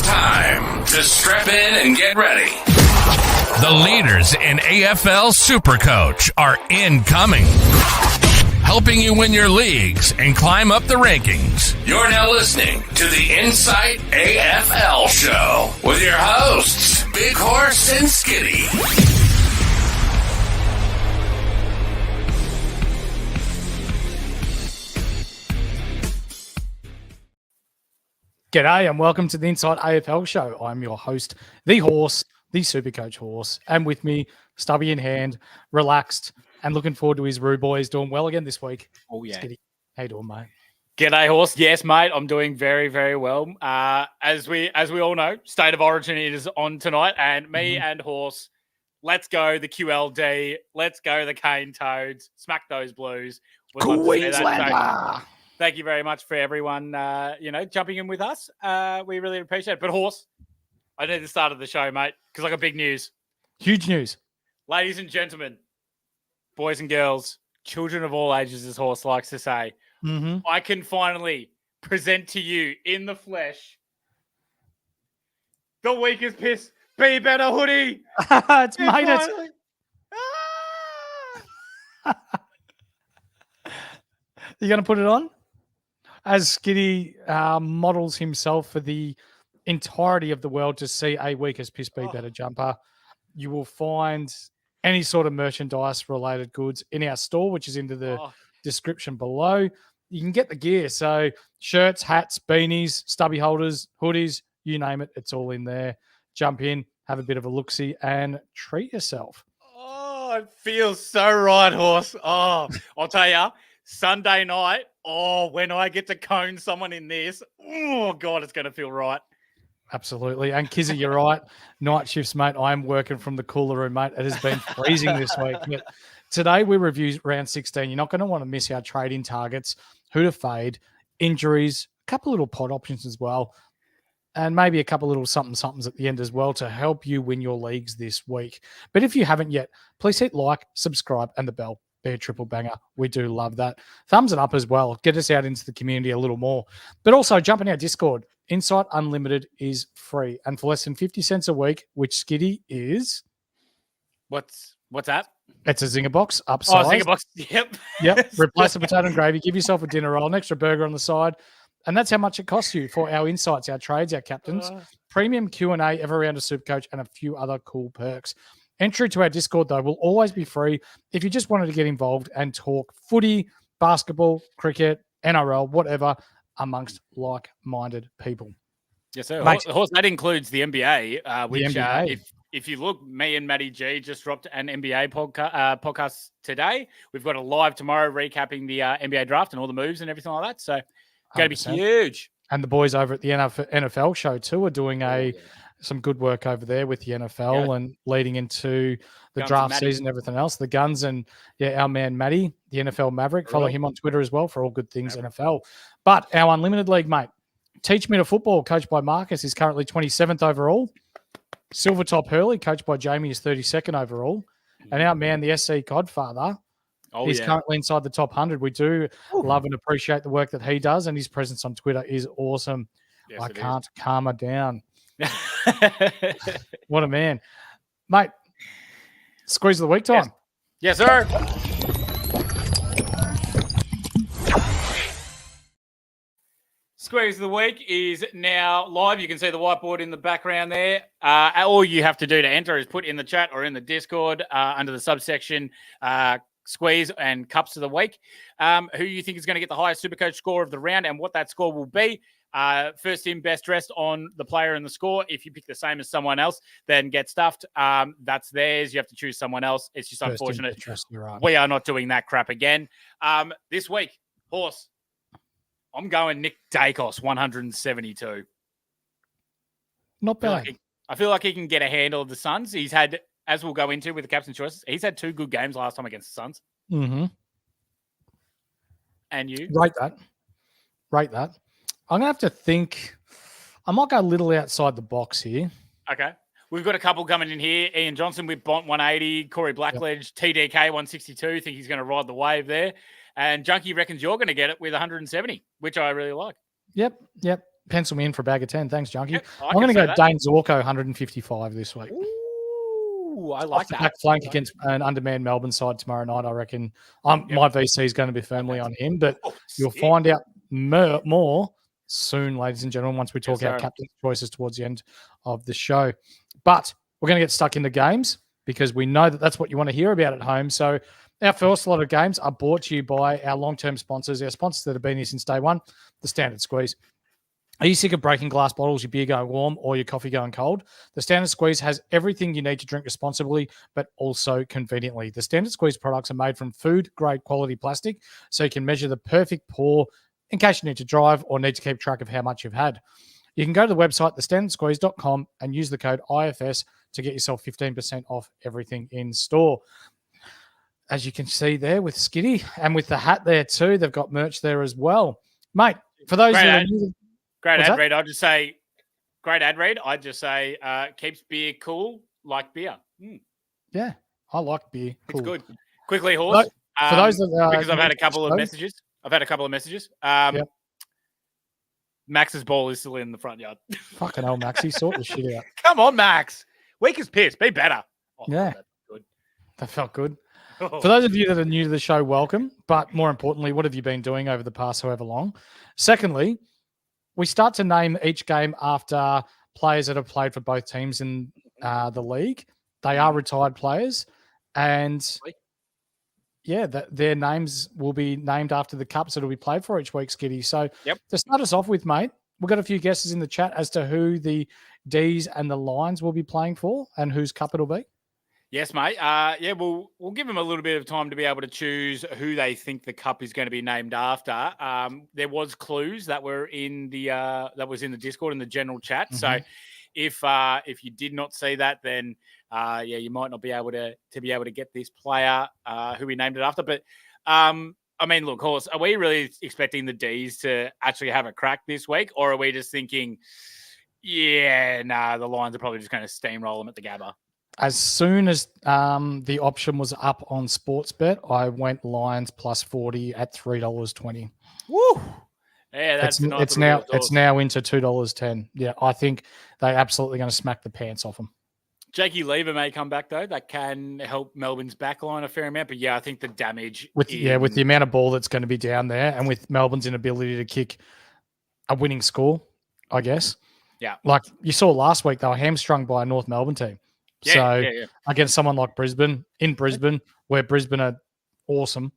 time to strap in and get ready. The leaders in AFL Supercoach are incoming, helping you win your leagues and climb up the rankings. You're now listening to the Insight AFL Show with your hosts, Big Horse and Skiddy. G'day and welcome to the Inside AFL Show. I'm your host, the Horse, the Supercoach Horse, and with me, stubby in hand, relaxed, and looking forward to his Rude Boys doing well again this week. Oh, yeah. Skiddy, how you doing, mate? G'day, Horse. Yes, mate, I'm doing very, very well. As we all know, State of Origin is on tonight, and me and Horse, let's go the QLD, let's go the Cane Toads, smack those Blues. Queenslander! Thank you very much for everyone, jumping in with us. We really appreciate it. But, Horse, I need the start of the show, mate, because I got big news. Huge news. Ladies and gentlemen, boys and girls, children of all ages, as Horse likes to say, I can finally present to you in the flesh the weakest piss, be better hoodie. It's made it. You going to put it on? As Skiddy models himself for the entirety of the world to see a weakest piss be better jumper, you will find any sort of merchandise related goods in our store, which is into the description below. You can get the gear. So shirts, hats, beanies, stubby holders, hoodies, you name it. It's all in there. Jump in, have a bit of a look-see and treat yourself. Oh, it feels so right, Horse. Oh, I'll tell you, Sunday night, when I get to cone someone in this, oh, God, it's going to feel right. Absolutely. And Kizzy, you're right. Night shifts, mate. I am working from the cooler room, mate. It has been freezing this week. But today we review round 16. You're not going to want to miss our trading targets, who to fade, injuries, a couple little pod options as well, and maybe a couple little somethings at the end as well to help you win your leagues this week. But if you haven't yet, please hit like, subscribe, and the bell. Be a triple banger. We do love that. Thumbs it up as well. Get us out into the community a little more. But also jump in our Discord. Insight Unlimited is free. And for less than 50 cents a week, which Skiddy is... What's that? It's a Zinger box, upsize. Oh, Zinger box. Yep. Replace the potato and gravy. Give yourself a dinner roll, an extra burger on the side. And that's how much it costs you for our insights, our trades, our captains, premium Q&A, every round of Supercoach, and a few other cool perks. Entry to our Discord, though, will always be free if you just wanted to get involved and talk footy, basketball, cricket, NRL, whatever, amongst like-minded people. Yes, sir. Mate, Horse, that includes the NBA, which, the NBA. If you look, me and Matty G just dropped an NBA podcast today. We've got a live tomorrow recapping the NBA draft and all the moves and everything like that. So, going to be huge. And the boys over at the NFL show, too, are doing some good work over there with the NFL and leading into the Guns draft season and everything else. The Guns and our man Matty, the NFL Maverick. Follow him on Twitter as well for all good things NFL. But our Unlimited League, mate, Teach Me to Football, coached by Marcus, is currently 27th overall. Silvertop Hurley, coached by Jamie, is 32nd overall. And our man, the SC Godfather, is currently inside the top 100. We do love and appreciate the work that he does, and his presence on Twitter is awesome. Yes, I can't calm her down. What a man. Mate, squeeze of the week time. Yes, sir. Squeeze of the week is now live. You can see the whiteboard in the background there. All you have to do to enter is put in the chat or in the Discord under the subsection squeeze and cups of the week. Who you think is going to get the highest Supercoach score of the round and what that score will be. First in, best dressed on the player and the score. If you pick the same as someone else, then get stuffed. That's theirs. You have to choose someone else. It's just first unfortunate. We are not doing that crap again. This week, Horse, I'm going Nick Dacos, 172. Not bad. I feel like he can get a handle of the Suns. He's had, as we'll go into with the captain choices, he's had 2 good games last time against the Suns. Mm-hmm. And you? Rate that. I'm going to have to think. I might go a little outside the box here. Okay. We've got a couple coming in here. Ian Johnson with Bont 180, Corey Blackledge, TDK 162. Think he's going to ride the wave there. And Junkie reckons you're going to get it with 170, which I really like. Yep. Pencil me in for a bag of 10. Thanks, Junkie. Yep, I'm going to go Dane Zorko, 155 this week. Ooh, I like that. Back flank against an undermanned Melbourne side tomorrow night, I reckon. My VC is going to be firmly on him, but you'll find out more soon, ladies and gentlemen, once we talk our captain's choices towards the end of the show. But we're going to get stuck into games because we know that that's what you want to hear about at home. So our first lot of games are brought to you by our long-term sponsors, our sponsors that have been here since day one, the Standard Squeeze. Are you sick of breaking glass bottles, your beer going warm, or your coffee going cold? The Standard Squeeze has everything you need to drink responsibly, but also conveniently. The Standard Squeeze products are made from food-grade quality plastic, so you can measure the perfect pour in case you need to drive or need to keep track of how much you've had. You can go to the website, thestandardsqueeze.com, and use the code IFS to get yourself 15% off everything in store. As you can see there with Skiddy, and with the hat there too, they've got merch there as well. Mate, for those that are new... Great ad read. I'd just say, keeps beer cool like beer. Yeah, I like beer. Cool. It's good. Quickly, Horse. For those that because I've had a couple of messages. Yep. Max's ball is still in the front yard. Fucking hell, Maxie, sort the shit out. Come on, Max. Weak as piss. Be better. Oh, yeah. Good. That felt good. For those of you that are new to the show, welcome. But more importantly, what have you been doing over the past however long? Secondly, we start to name each game after players that have played for both teams in the league. They are retired players. And their names will be named after the cups that will be played for each week, Skiddy. So to start us off with, mate, we've got a few guesses in the chat as to who the D's and the Lions will be playing for and whose cup it'll be. Yes, mate. We'll give them a little bit of time to be able to choose who they think the cup is going to be named after. There was clues that were in the the Discord in the general chat. Mm-hmm. So if you did not see that, then you might not be able to get this player who we named it after. But I mean, look, Horse, are we really expecting the D's to actually have a crack this week, or are we just thinking, the Lions are probably just going to steamroll them at the Gabba? As soon as the option was up on Sportsbet, I went Lions plus 40 at $3.20. Woo! Yeah, that's it's now into $2.10. Yeah, I think they're absolutely going to smack the pants off them. Jakey Lever may come back though. That can help Melbourne's backline a fair amount. But I think the damage with the amount of ball that's going to be down there, and with Melbourne's inability to kick a winning score, I guess. Yeah, like you saw last week, they were hamstrung by a North Melbourne team. Against someone like Brisbane, where Brisbane are awesome,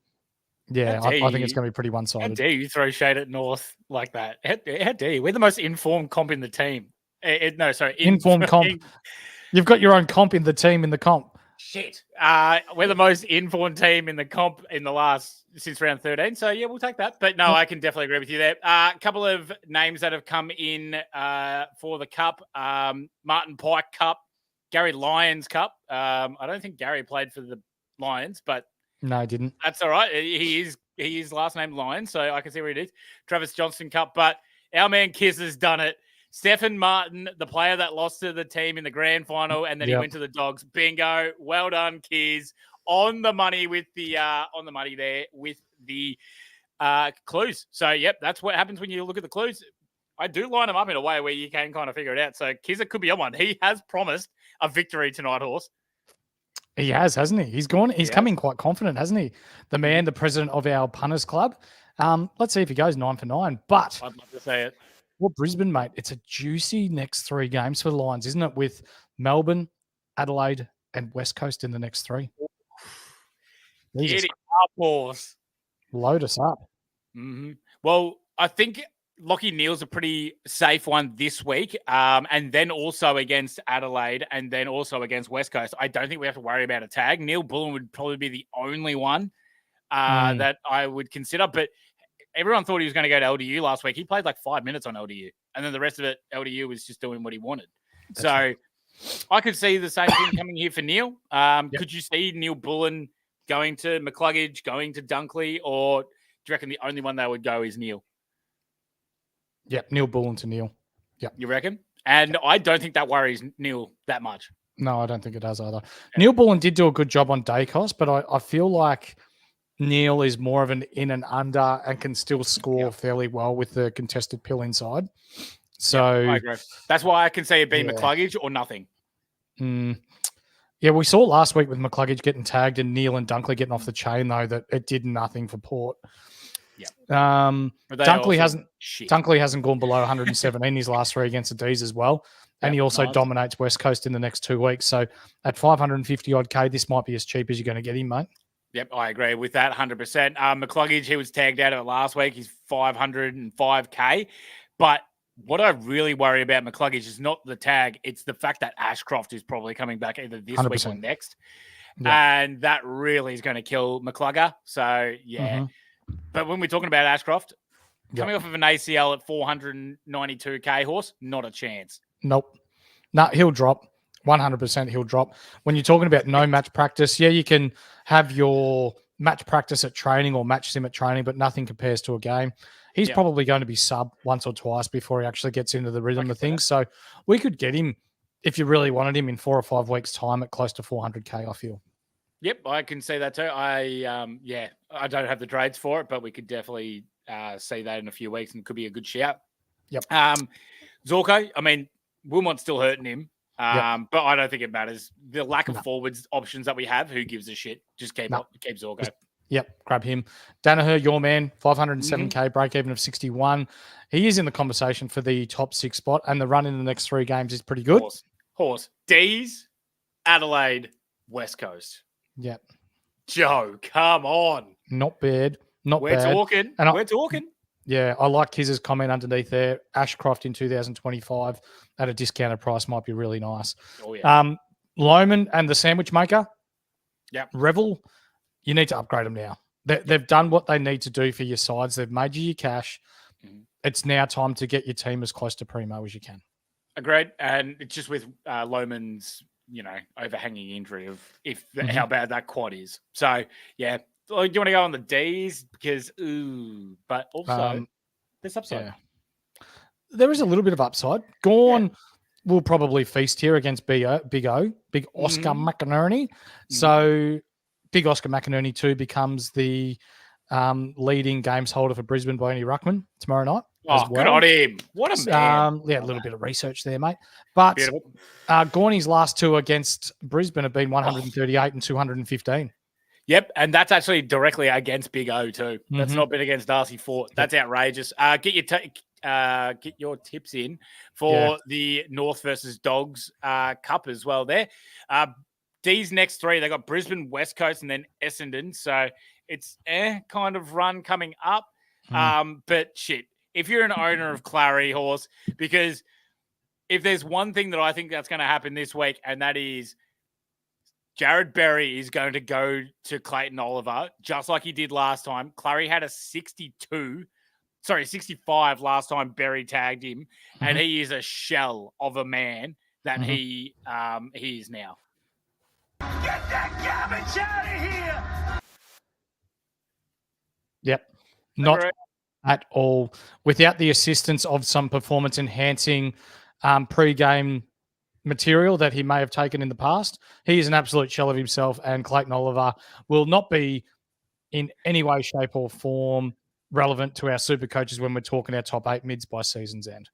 I think it's going to be pretty one-sided. How dare you throw shade at North like that? How dare you? We're the most informed comp in the team. Informed comp. You've got your own comp in the team in the comp. Shit. We're the most informed team in the comp since round 13. So, we'll take that. But no, I can definitely agree with you there. A couple of names that have come in for the Cup. Martin Pike Cup. Gary Lyons Cup. I don't think Gary played for the Lions, but no, he didn't. That's all right. He is last name Lyons, so I can see where it is. Travis Johnston Cup, but our man Kiss has done it. Stephen Martin, the player that lost to the team in the grand final, and then he went to the Dogs. Bingo. Well done, Kiz. On the money with the clues. So that's what happens when you look at the clues. I do line them up in a way where you can kind of figure it out. So Kizza could be on one. He has promised a victory tonight, Horse. He has, hasn't he? He's coming quite confident, hasn't he? The man, the president of our punters club. Let's see if he goes 9 for 9. But I'd love to say it. Well, Brisbane, mate, it's a juicy next 3 games for the Lions, isn't it? With Melbourne, Adelaide, and West Coast in the next 3. Get it up, Horse. Load us up. Mm-hmm. Well, I think Lachie Neale's a pretty safe one this week, and then also against Adelaide, and then also against West Coast. I don't think we have to worry about a tag. Neil Bullen would probably be the only one that I would consider, but everyone thought he was going to go to LDU last week. He played like 5 minutes on LDU, and then the rest of it, LDU was just doing what he wanted. I could see the same thing coming here for Neil. Could you see Neil Bullen going to McCluggage, going to Dunkley, or do you reckon the only one they would go is Neil? Yeah, Neil Bullen to Neil. Yeah. You reckon? And I don't think that worries Neil that much. No, I don't think it does either. Yeah. Neil Bullen did do a good job on Dacos, but I feel like Neil is more of an in and under and can still score fairly well with the contested pill inside. So I agree. That's why I can say it'd be Yeah. McCluggage or nothing. Yeah, we saw last week with McCluggage getting tagged and Neil and Dunkley getting off the chain, though, that it did nothing for Port. Yeah. Dunkley hasn't gone below 117 his last 3 against the D's as well. And he also dominates West Coast in the next 2 weeks. So at 550 odd K, this might be as cheap as you're going to get him, mate. Yep, I agree with that 100%. McCluggage, he was tagged out of it last week. He's 505K. But what I really worry about McCluggage is not the tag. It's the fact that Ashcroft is probably coming back either this 100%. week or next. Yeah. And that really is going to kill McClugger. So, yeah. But when we're talking about Ashcroft, coming off of an ACL at 492K horse, not a chance. Nope. No, he'll drop. 100% he'll drop. When you're talking about no match practice, yeah, you can have your match practice at training or match sim at training, but nothing compares to a game. He's probably going to be sub once or twice before he actually gets into the rhythm of things. So we could get him, if you really wanted him, in 4 or 5 weeks' time at close to 400K, I feel. Yep, I can see that too. I don't have the trades for it, but we could definitely see that in a few weeks and could be a good shout. Yep. Zorko, I mean, Wilmot's still hurting him, but I don't think it matters. The lack of forwards options that we have, who gives a shit? Just keep Zorko. Yep, grab him. Danaher, your man, 507K, break even of 61. He is in the conversation for the top 6 spot, and the run in the next 3 games is pretty good. Horse. D's, Adelaide, West Coast. Yep. Joe, come on. Not bad. We're talking. We're talking. Yeah, I like Kiz's comment underneath there. Ashcroft in 2025 at a discounted price might be really nice. Oh, yeah. Lohman and the sandwich maker. Yeah. Revel, you need to upgrade them now. They've done what they need to do for your sides. They've made you your cash. It's now time to get your team as close to primo as you can. Agreed. And it's just with Lohman's, overhanging injury of how bad that quad is. So, yeah. Do you want to go on the D's? Because, but also there's upside. Yeah. There is a little bit of upside. Gorn will probably feast here against Big Oscar McInerney. So Big Oscar McInerney too becomes the leading games holder for Brisbane by any ruckman tomorrow night. Oh, good on him. What a man. A little bit of research there, mate. But Gorney's last 2 against Brisbane have been 138 and 215. Yep, and that's actually directly against Big O too. That's not been against Darcy Fort. That's outrageous. Get your tips in for the North versus Dogs Cup as well there. D's next 3, they got Brisbane, West Coast, and then Essendon. So it's kind of run coming up. But shit, if you're an owner of Clary Horse, because if there's one thing that I think that's going to happen this week, and that is Jared Berry is going to go to Clayton Oliver, just like he did last time. Clary had a 65 last time Berry tagged him, and he is a shell of a man that he is now. Get that garbage out of here! Yep. Not at all. Without the assistance of some performance-enhancing pre-game material that he may have taken in the past, he is an absolute shell of himself, and Clayton Oliver will not be in any way, shape, or form relevant to our super coaches when we're talking our top 8 mids by season's end.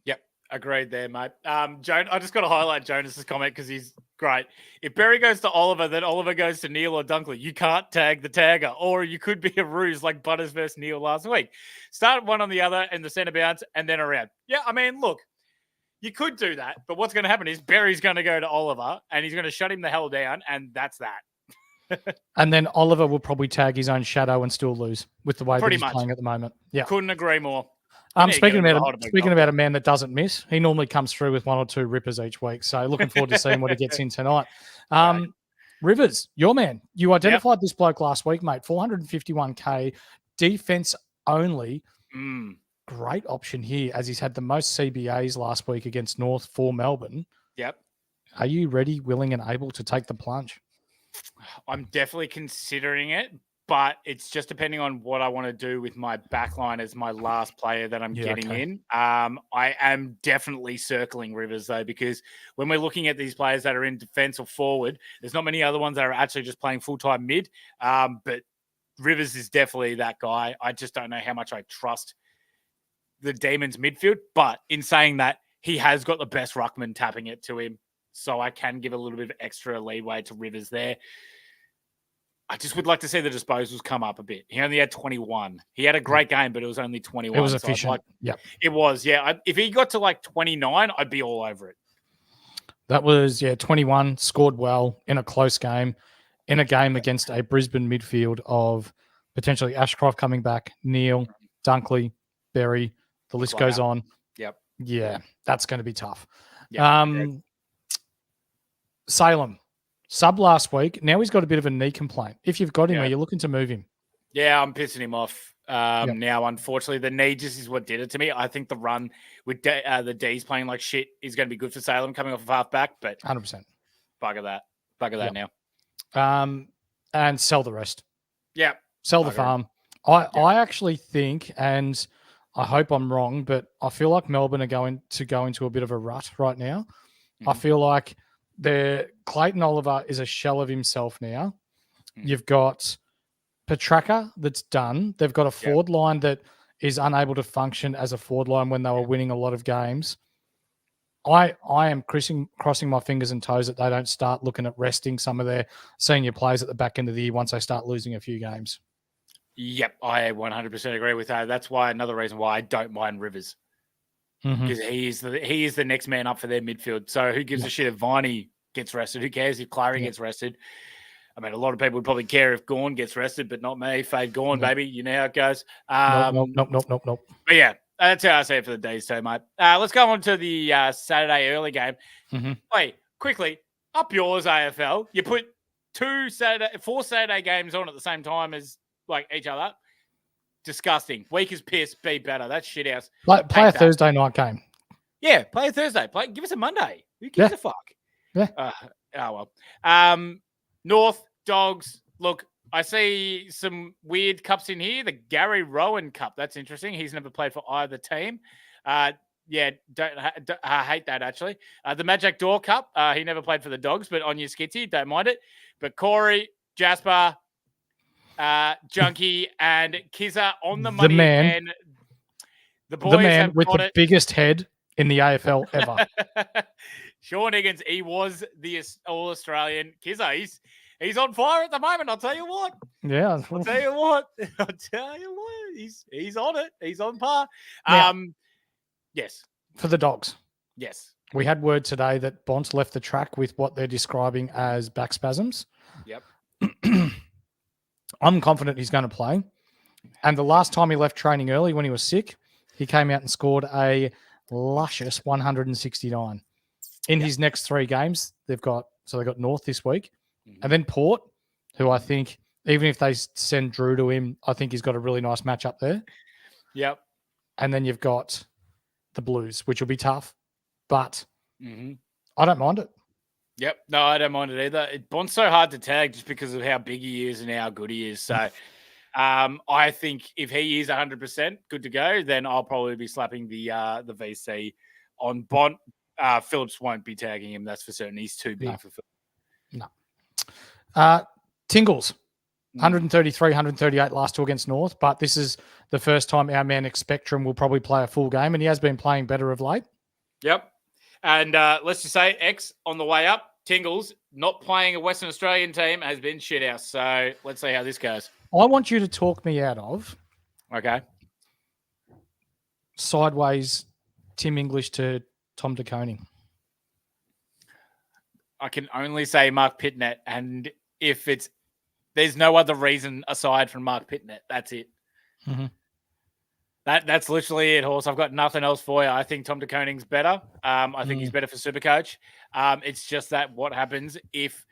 Yep, agreed there, mate. Joan, I just got to highlight Jonas's comment because he's great. If Berry goes to Oliver, then Oliver goes to Neil or Dunkley. You can't tag the tagger, or you could be a ruse like Butters versus Neil last week. Start one on the other and the centre bounce and then around. Yeah, I mean, look, you could do that, but what's going to happen is Berry's going to go to Oliver and he's going to shut him the hell down, and that's that. And then Oliver will probably tag his own shadow and still lose with the way that he's playing at the moment. Yeah, couldn't agree more. Speaking about a man that doesn't miss, he normally comes through with 1 or 2 rippers each week. So looking forward to seeing what he gets in tonight. Rivers, your man. You identified this bloke last week, mate. 451K, defense only. Great option here, as he's had the most CBAs last week against North for Melbourne. Yep. Are you ready, willing, and able to take the plunge? I'm definitely considering it, but it's just depending on what I want to do with my backline as my last player that I'm getting in. I am definitely circling Rivers, though, because when we're looking at these players that are in defense or forward, there's not many other ones that are actually just playing full-time mid. But Rivers is definitely that guy. I just don't know how much I trust the Demons midfield. But in saying that, he has got the best ruckman tapping it to him. So I can give a little bit of extra leeway to Rivers there. I just would like to see the disposals come up a bit. He only had 21. He had a great game, but it was only 21. It was efficient. It was, yeah. If he got to like 29, I'd be all over it. That was, 21, scored well in a close game, in a game against a Brisbane midfield of potentially Ashcroft coming back, Neil, Dunkley, Berry, the list goes on. Yep. Yeah, that's going to be tough. Yep. Salem, sub last week. Now he's got a bit of a knee complaint. If you've got him, are you looking to move him? Yeah, I'm pissing him off. Now, unfortunately, the knee just is what did it to me. I think the run with the D's playing like shit is going to be good for Salem coming off of halfback, but 100%. Bugger that now. And sell the rest. Yeah. Sell the farm. I actually think, and I hope I'm wrong, but I feel like Melbourne are going to go into a bit of a rut right now. I feel like Clayton Oliver is a shell of himself now. You've got Petraka that's done. They've got a forward line that is unable to function as a forward line when they were winning a lot of games. I am crossing my fingers and toes that they don't start looking at resting some of their senior players at the back end of the year once they start losing a few games. Yep, I 100% agree with that. That's why another reason why I don't mind Rivers. Because he is the next man up for their midfield. So who gives a shit if Viney gets rested? Who cares if Clary gets rested? I mean, a lot of people would probably care if Gawn gets rested, but not me. Fade Gawn, baby. You know how it goes. Nope. But yeah, that's how I say it for the D's too, mate. Let's go on to the Saturday early game. Wait, quickly, up yours, AFL. You put 4 Saturday games on at the same time as like each other. Disgusting. Weak as piss. Be better. That's shit house. Play a Thursday night game. Yeah, play a Thursday. Give us a Monday. Who gives a fuck? Yeah. Oh well. North Dogs. Look, I see some weird cups in here. The Gary Rowan Cup. That's interesting. He's never played for either team. I hate that actually. The Magic Door Cup. He never played for the Dogs, but on your skitsy, don't mind it. But Corey, Jasper, Junkie, and Kizza on the money. And the boys have with got the biggest head in the AFL ever. Sean Higgins, he was the All-Australian. Kizza, he's on fire at the moment, I'll tell you what. Yeah. I'll tell you what. He's on it. He's on par. Yes. For the Dogs. Yes. We had word today that Bont left the track with what they're describing as back spasms. Yep. I'm confident he's going to play. And the last time he left training early when he was sick, he came out and scored a luscious 169. In his next 3 games, they've got North this week and then Port, who I think, even if they send Drew to him, I think he's got a really nice matchup there. Yep. And then you've got the Blues, which will be tough, but I don't mind it. Yep. No, I don't mind it either. Bont's so hard to tag just because of how big he is and how good he is. So I think if he is 100% good to go, then I'll probably be slapping the VC on Bont. Phillips won't be tagging him. That's for certain. He's too big for Phillips. No. Tingles, 133, 138 last 2 against North, but this is the first time our man Spectrum will probably play a full game, and he has been playing better of late. Yep. And let's just say X on the way up, Tingles, not playing a Western Australian team, has been shit house. So let's see how this goes. I want you to talk me out of sideways Tim English to Tom De Koning. I can only say Mark Pitnet, and if there's no other reason aside from Mark Pitnet, that's it. That's literally it, Horse. I've got nothing else for you. I think Tom De Koning's better. I think he's better for Supercoach. It's just that what happens if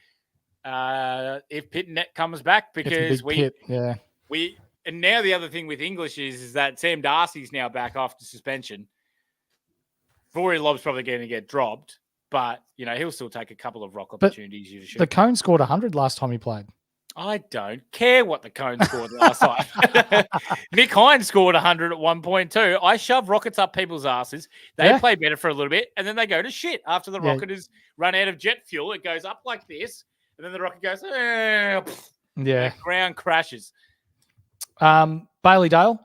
Pitnet comes back, because and now the other thing with English is that Sam Darcy's now back after suspension. Rory Lobb's probably going to get dropped, but he'll still take a couple of rock opportunities. The Cone scored 100 last time he played. I don't care what the Cone scored last time. Nick Hines scored 100 at one point too. I shove rockets up people's asses. They play better for a little bit, and then they go to shit after the rocket has run out of jet fuel. It goes up like this, and then the rocket goes, the ground crashes. Daily Bale,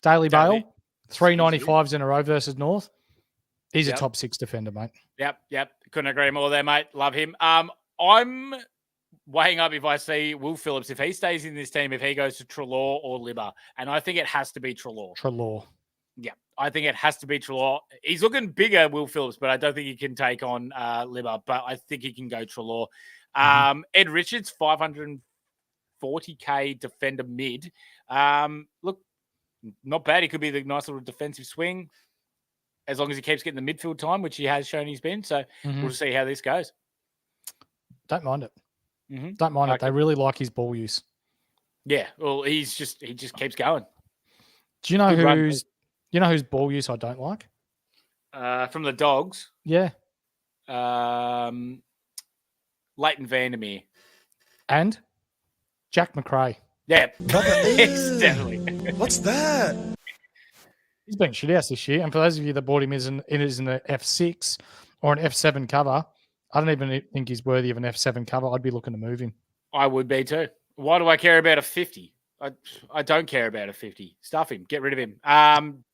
Daly. 395s in a row versus North. He's Yep. a top 6 defender, mate. Yep. Couldn't agree more there, mate. Love him. I'm weighing up if I see Will Phillips, if he stays in this team, if he goes to Treloar or Libba. And I think it has to be Treloar. Yeah, I think it has to be Treloar. He's looking bigger, Will Phillips, but I don't think he can take on Libba. But I think he can go Treloar. Ed Richards, 540k defender mid. Look, not bad. He could be the nice little defensive swing as long as he keeps getting the midfield time, which he has shown he's been. So we'll see how this goes. Don't mind it. Don't mind it. They really like his ball use. Yeah, well, he just keeps going. Do you know whose ball use I don't like? From the Dogs. Yeah. Leighton Vandermeer. And Jack McRae. Yeah. Definitely. What's that? He's been shit house this year. And for those of you that bought him in an F6 or an F7 cover, I don't even think he's worthy of an F7 cover. I'd be looking to move him. I would be too. Why do I care about a 50? I don't care about a 50. Stuff him. Get rid of him.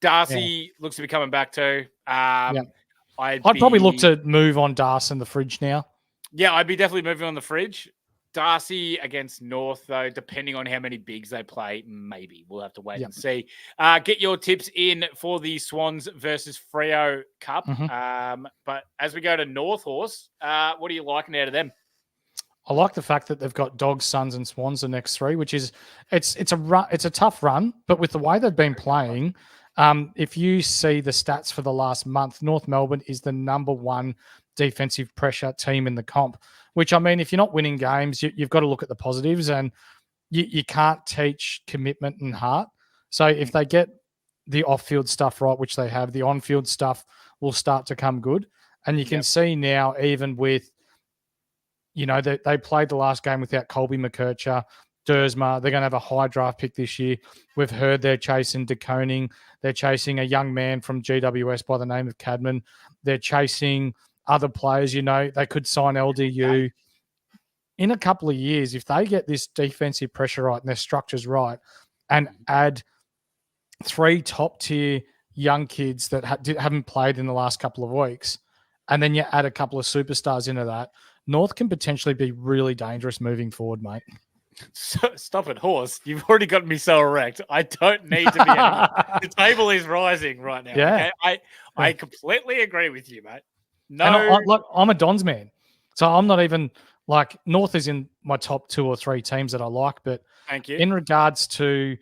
Darcy looks to be coming back too. I'd probably look to move on Darcy in the fridge now. Yeah, I'd be definitely moving on the fridge. Darcy against North, though, depending on how many bigs they play, maybe. We'll have to wait and see. Get your tips in for the Swans versus Freo Cup. But as we go to North Horse, what are you liking out of them? I like the fact that they've got Dogs, Suns, and Swans the next 3, which is it's a tough run, but with the way they've been playing, if you see the stats for the last month, North Melbourne is the number 1 defensive pressure team in the comp. Which, I mean, if you're not winning games, you've got to look at the positives, and you can't teach commitment and heart. So if they get the off-field stuff right, which they have, the on-field stuff will start to come good. And you can see now, even with, they played the last game without Colby McKercher, Dersma. They're going to have a high draft pick this year. We've heard they're chasing De Koning. They're chasing a young man from GWS by the name of Cadman. They're chasing other players, they could sign LDU. In a couple of years, if they get this defensive pressure right and their structures right and add 3 top-tier young kids that haven't played in the last couple of weeks, and then you add a couple of superstars into that, North can potentially be really dangerous moving forward, mate. Stop it, Horse. You've already got me so erect. I don't need to be anymore. The table is rising right now. Yeah. Okay? I completely agree with you, mate. No, and I'm a Dons man, so I'm not even North is in my top 2 or 3 teams that I like. But thank you. In regards to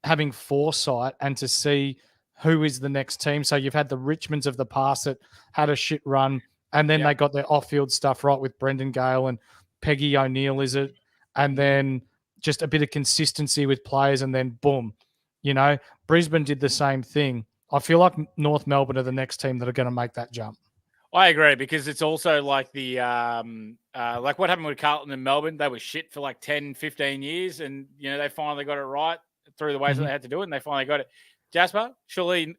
having foresight and to see who is the next team, so you've had the Richmonds of the past that had a shit run, and then they got their off-field stuff right with Brendan Gale and Peggy O'Neill, is it? And then just a bit of consistency with players, and then boom, Brisbane did the same thing. I feel like North Melbourne are the next team that are going to make that jump. I agree, because it's also like the like what happened with Carlton and Melbourne. They were shit for 10, 15 years, and they finally got it right through the ways that they had to do it, and they finally got it. Jasper, surely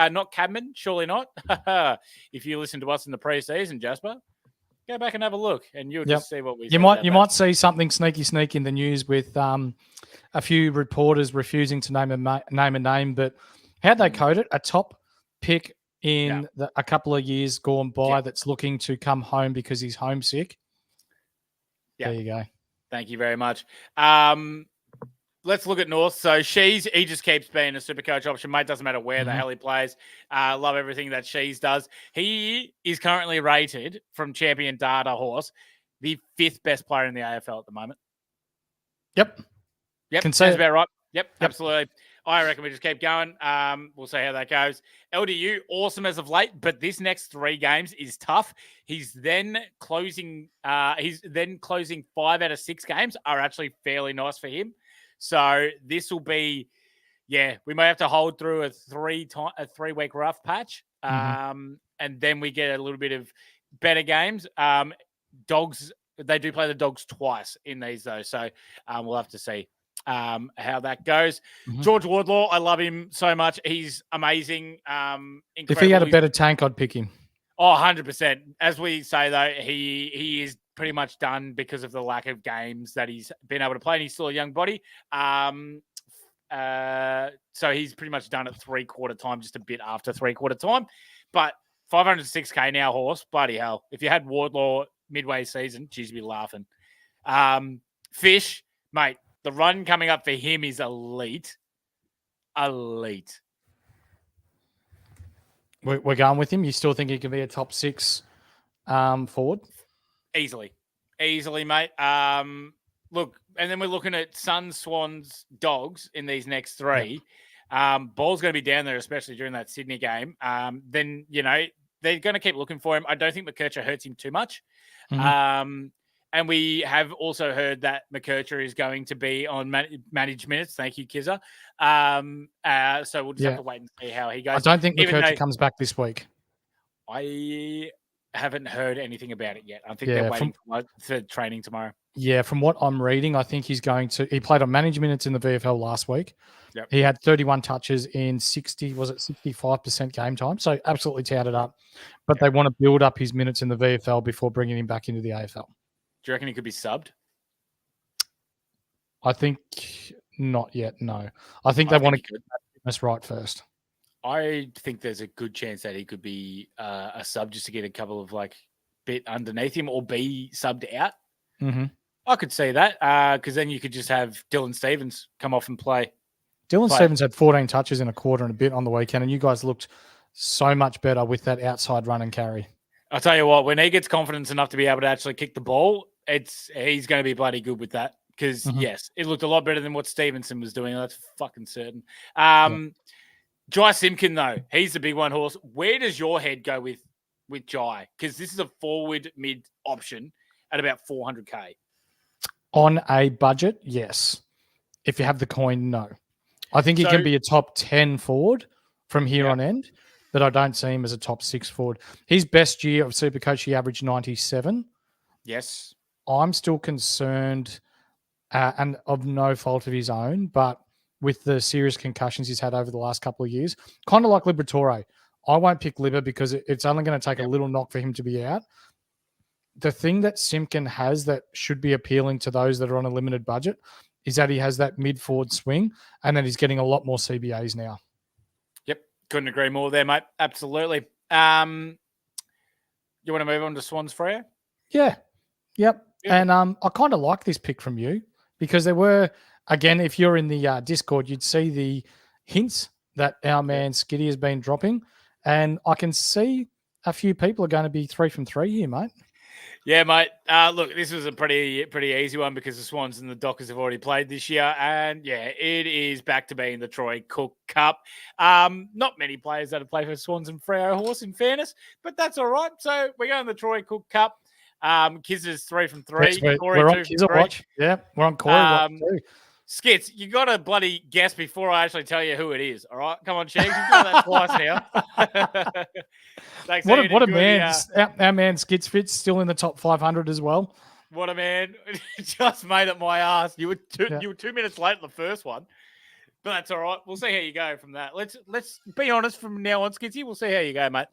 not Cadman, surely not. If you listen to us in the pre-season, Jasper, go back and have a look, and you'll just see what we. You might see something sneaky in the news with a few reporters refusing to name a name, but how'd they code it? A top pick in a couple of years gone by that's looking to come home because he's homesick. There you go. Thank you very much. Let's look at North. So he just keeps being a Supercoach option, mate. Doesn't matter where the hell he plays. Love everything that Shees does. He is currently rated from Champion Data Horse the 5th best player in the AFL at the moment. Yep. Sounds about right. Yep, absolutely. I reckon we just keep going. We'll see how that goes. LDU, awesome as of late, but this next 3 games is tough. He's then closing 5 out of 6 games are actually fairly nice for him. So this will be, we may have to hold through a 3-week rough patch. And then we get a little bit of better games. Dogs, they do play the Dogs twice in these though. So we'll have to see how that goes. George Wardlaw, I love him so much. He's amazing. If he had a better tank, I'd pick him. Oh, 100%. As we say, though, he is pretty much done because of the lack of games that he's been able to play, and he's still a young body. So he's pretty much done at 3/4 time, just a bit after 3/4 time. But 506K now, Horse. Bloody hell. If you had Wardlaw midway season, geez, you'd be laughing. Fish, mate, the run coming up for him is elite. Elite. We're going with him. You still think he can be a top 6 forward? Easily, mate. Look, and then we're looking at Suns, Swans, Dogs in these next 3. Ball's going to be down there, especially during that Sydney game. Then, they're going to keep looking for him. I don't think McKercher hurts him too much. Mm-hmm. And we have also heard that McKercher is going to be on managed minutes. Thank you, Kizza. So we'll just have to wait and see how he goes. I don't think McKercher comes back this week. I haven't heard anything about it yet. I think they're waiting for training tomorrow. Yeah, from what I'm reading, I think he's going to... He played on managed minutes in the VFL last week. Yep. He had 31 touches in 65% game time, so absolutely touted up. But they want to build up his minutes in the VFL before bringing him back into the AFL. Do you reckon he could be subbed? I think not yet, no. I think they want to get that fitness right first. I think there's a good chance that he could be a sub just to get a couple of bit underneath him or be subbed out. Mm-hmm. I could see that because then you could just have Dylan Stevens come off and play. Dylan Stevens had 14 touches in a quarter and a bit on the weekend, and you guys looked so much better with that outside run and carry. I'll tell you what, when he gets confidence enough to be able to actually kick the ball, he's going to be bloody good with that because, yes, it looked a lot better than what Stevenson was doing. That's fucking certain. Jai Simpkin, though, he's the big one, Horse. Where does your head go with Jai? Because this is a forward mid option at about 400K. On a budget, yes. If you have the coin, no. I think he can be a top 10 forward from here on end, but I don't see him as a top 6 forward. His best year of Supercoach, he averaged 97. Yes. I'm still concerned, and of no fault of his own, but with the serious concussions he's had over the last couple of years, kind of like Liberatore. I won't pick Libba because it's only going to take a little knock for him to be out. The thing that Simpkin has that should be appealing to those that are on a limited budget is that he has that mid-forward swing and that he's getting a lot more CBAs now. Yep. Couldn't agree more there, mate. Absolutely. You want to move on to Swans, Freya? Yeah. Yep. And I kind of like this pick from you because there were, again, if you're in the Discord, you'd see the hints that our man Skiddy has been dropping. And I can see a few people are going to be 3 from 3 here, mate. Yeah, mate. Look, this was a pretty easy one because the Swans and the Dockers have already played this year. And, yeah, it is back to being the Troy Cook Cup. Not many players that have played for Swans and Freo Horse, in fairness, but that's all right. So we're going the Troy Cook Cup. Kizzers 3 from 3. Yes, Corey we're 2 on from Kizzer 3. watch. Yeah, we're on Corey watch too. Skits, you got to bloody guess before I actually tell you who it is. All right? Come on, Shags. You've done that twice now. Thanks, What a man. Our man Skits Fitz still in the top 500 as well. What a man. Just made it my ass. You were 2 minutes late in the first one. But that's all right. We'll see how you go from that. Let's be honest from now on, Skitsy. We'll see how you go, mate.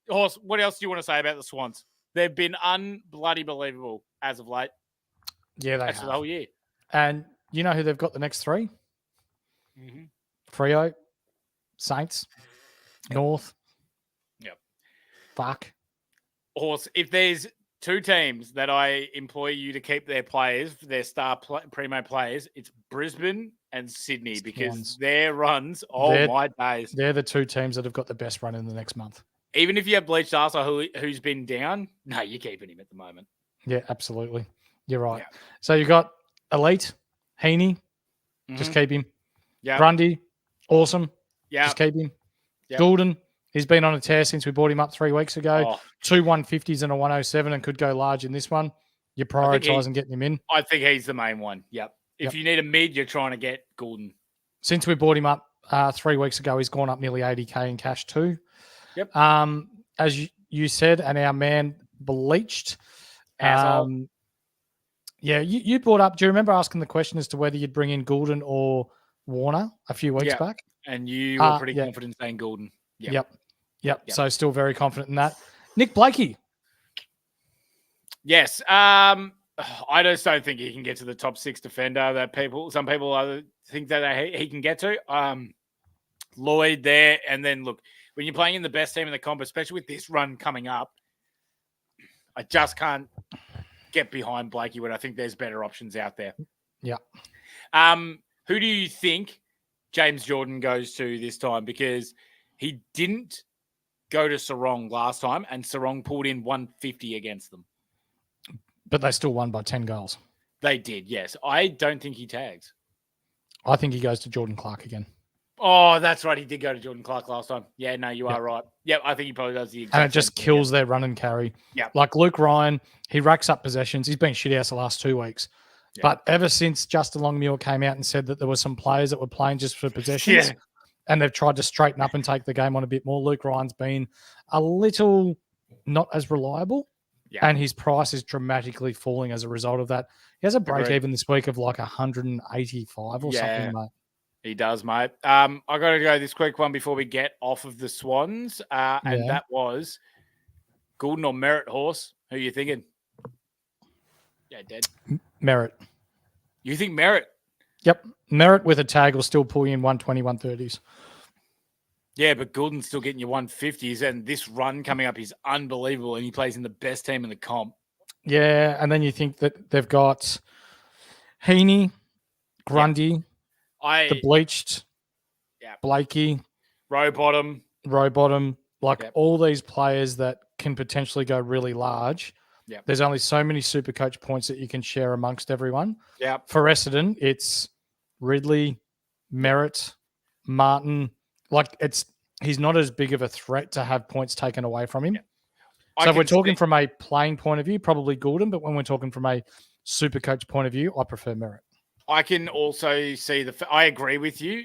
Horse, what else do you want to say about the Swans? They've been unbloody believable as of late. Yeah, they have. The whole year. And you know who they've got the next 3? Mm-hmm. Freo, Saints, North. Yep. Fuck. Horse, if there's 2 teams that I employ you to keep their players, their star primo players, it's Brisbane and Sydney because their runs, my days. They're the 2 teams that have got the best run in the next month. Even if you have Bleached Arsehole who's been down, no, you're keeping him at the moment. Yeah, absolutely. You're right. Yeah. So you got Elite, Heaney, just keep him. Yeah. Grundy, awesome. Yeah. Just keep him. Yep. Goulden, he's been on a tear since we brought him up 3 weeks ago. 2 150s and a 107 and could go large in this one. You're prioritising getting him in. I think he's the main one. Yep. If you need a mid, you're trying to get Goulden. Since we brought him up 3 weeks ago, he's gone up nearly 80K in cash too. Yep. As you said, and our man Bleached. Yeah, you brought up. Do you remember asking the question as to whether you'd bring in Goulden or Warner a few weeks back? And you were pretty confident saying Goulden. Yep. So still very confident in that. Nick Blakey. Yes. I just don't think he can get to the top 6 defender that some people think that he can get to. Lloyd there, and then look, when you're playing in the best team in the comp, especially with this run coming up, I just can't get behind Blakey when I think there's better options out there. Yeah. Who do you think James Jordan goes to this time? Because he didn't go to Sarong last time, and Sarong pulled in 150 against them. But they still won by 10 goals. They did, yes. I don't think he tags. I think he goes to Jordan Clark again. Oh, that's right. He did go to Jordan Clark last time. Yeah, no, you are right. Yeah, I think he probably does the exact and it just same thing, kills their run and carry. Yeah. Like Luke Ryan, he racks up possessions. He's been shit house the last 2 weeks. Yeah. But ever since Justin Longmuir came out and said that there were some players that were playing just for possessions, and they've tried to straighten up and take the game on a bit more, Luke Ryan's been a little not as reliable. Yeah. And his price is dramatically falling as a result of that. He has a break even this week of like 185 or something, mate. He does, mate. I got to go this quick one before we get off of the Swans. And that was Goulden or Merritt, Horse. Who are you thinking? Yeah, dead. Merritt. You think Merritt? Yep. Merritt with a tag will still pull you in 120, 130s. Yeah, but Goulden's still getting you 150s, and this run coming up is unbelievable, and he plays in the best team in the comp. Yeah, and then you think that they've got Heaney, Grundy, the Bleached, Blakey, Rowbottom, like all these players that can potentially go really large. Yep. There's only so many Supercoach points that you can share amongst everyone. Yep. For Essendon, it's Ridley, Merritt, Martin. Like he's not as big of a threat to have points taken away from him. Yeah. So if we're talking from a playing point of view, probably Goulden, but when we're talking from a Supercoach point of view, I prefer Merritt. I can also see I agree with you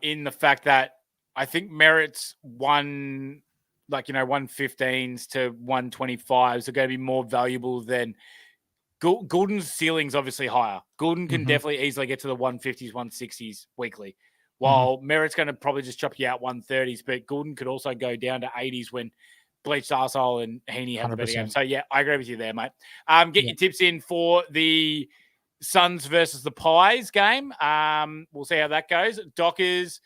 in the fact that I think Merritt's 115s to 125s are going to be more valuable than Goulden's ceiling's obviously higher. Goulden can definitely easily get to the 150s, 160s weekly. While Merritt's going to probably just chop you out 130s, but Goulden could also go down to 80s when Bleached Arsehole and Heaney have a better game. So, yeah, I agree with you there, mate. Get your tips in for the Suns versus the Pies game. We'll see how that goes. Dockers,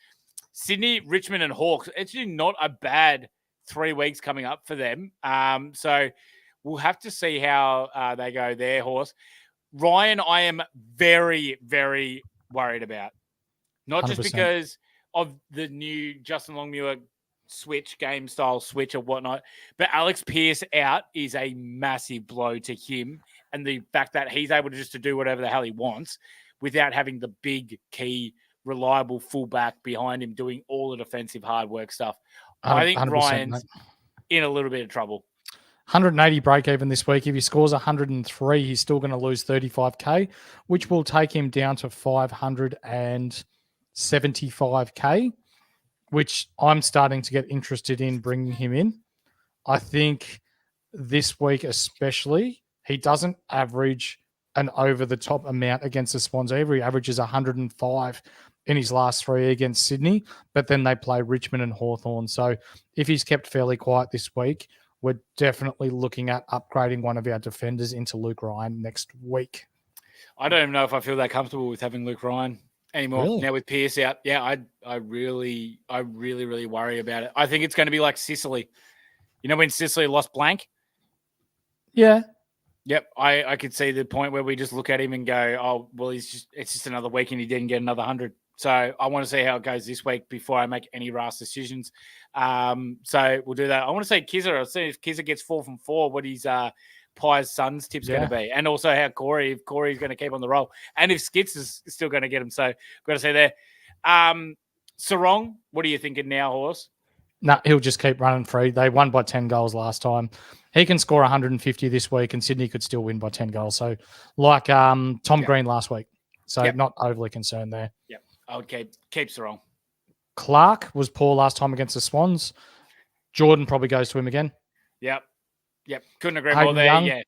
Sydney, Richmond, and Hawks. It's actually not a bad 3 weeks coming up for them. So we'll have to see how they go there, Horse. Ryan, I am very, very worried about. Not 100%. Just because of the new Justin Longmuir game style switch or whatnot, but Alex Pearce out is a massive blow to him. And the fact that he's able to do whatever the hell he wants without having the big, key, reliable fullback behind him doing all the defensive hard work stuff. I think Ryan's in a little bit of trouble. 180 break even this week. If he scores 103, he's still going to lose 35K, which will take him down to 575K, which I'm starting to get interested in bringing him in. I think this week especially, he doesn't average an over-the-top amount against the Swans. He averages 105 in his last 3 against Sydney, but then they play Richmond and Hawthorn. So if he's kept fairly quiet this week, we're definitely looking at upgrading one of our defenders into Luke Ryan next week. I don't even know if I feel that comfortable with having Luke Ryan anymore. Really? Now with Pearce out. Yeah, I really worry about it. I think it's going to be like Sicily. You know when Sicily lost blank? Yeah. Yep. I could see the point where we just look at him and go, oh, well, it's just another week and he didn't get another 100. So I want to see how it goes this week before I make any rash decisions. So we'll do that. I want to say Kizza. I'll see if Kizza gets 4 from 4, what his Pies Suns tip's going to be. And also how if Corey's going to keep on the roll. And if Skits is still going to get him. So got to say there. Sarong, what are you thinking now, Horse? No, he'll just keep running free. They won by 10 goals last time. He can score 150 this week and Sydney could still win by 10 goals. So like Tom Green last week. So not overly concerned there. Yep. I would keep Sarong. Clark was poor last time against the Swans. Jordan probably goes to him again. Yep. Couldn't agree more there. Yeah.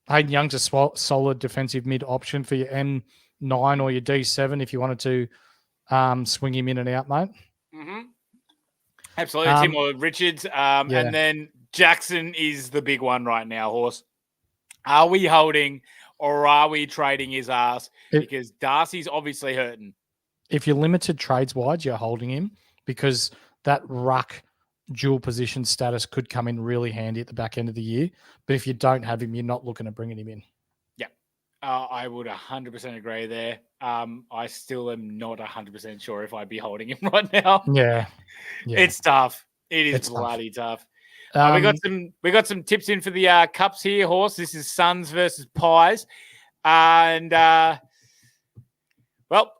Hayden Young's a solid defensive mid option for your M9 or your D7 if you wanted to swing him in and out, mate. Mm-hmm. Absolutely. Tim or Richards. And then Jackson is the big one right now, Horse. Are we holding or are we trading his ass? Because Darcy's obviously hurting. if you're limited trades wide, you're holding him because that ruck dual position status could come in really handy at the back end of the year. But if you don't have him, you're not looking at bringing him in. Yeah, I would 100% agree there. I still am not 100% sure if I'd be holding him right now. Yeah. It's tough. It is It's bloody tough. Um, We got some tips in for the cups here, Horse. This is Suns versus Pies, and well,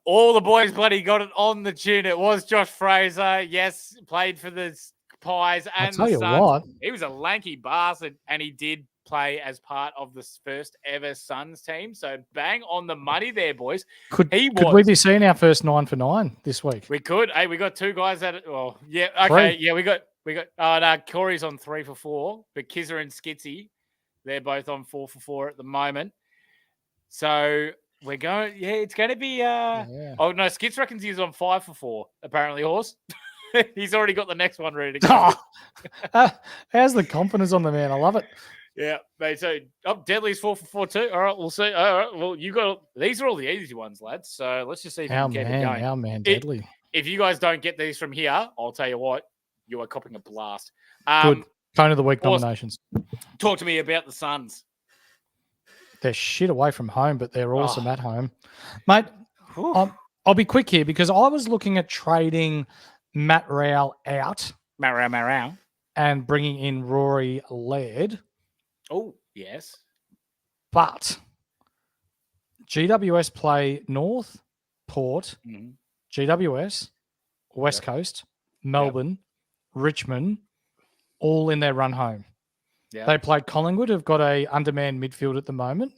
all the boys bloody got it on the chin. It was Josh Fraser. Yes, played for the Pies and I'll tell the you Suns. what. He was a lanky bastard, and he did play as part of the first ever Suns team. So bang on the money there, boys. Could we be seeing our first 9 for 9 this week? We could. Hey, we got two guys that. Well, yeah. Okay. 3. Yeah, we got. Oh no, Corey's on 3 for 4, but Kizza and Skitsy, they're both on 4 for 4 at the moment. So we're going. Yeah, it's going to be. Oh no, Skits reckons he's on 5 for 4. Apparently, Horse. He's already got the next one ready to go. How's the confidence on the man? I love it. Yeah, mate. So Deadly's 4 for 4 too. All right, we'll see. All right, well, you got these are all the easy ones, lads. So let's just see if you can keep it going. Our man, Deadly. If you guys don't get these from here, I'll tell you what, you are copping a blast. Good. Cone of the week Horse, nominations. Talk to me about the Suns. They're shit away from home, but they're awesome at home, mate. I'll be quick here because I was looking at trading Matt Rowell out. Matt Rowell. And bringing in Rory Laird. Oh, yes. But GWS play North, Port, GWS, West Coast, Melbourne, Richmond, all in their run home. Yeah. They played Collingwood, who've got a undermanned midfield at the moment.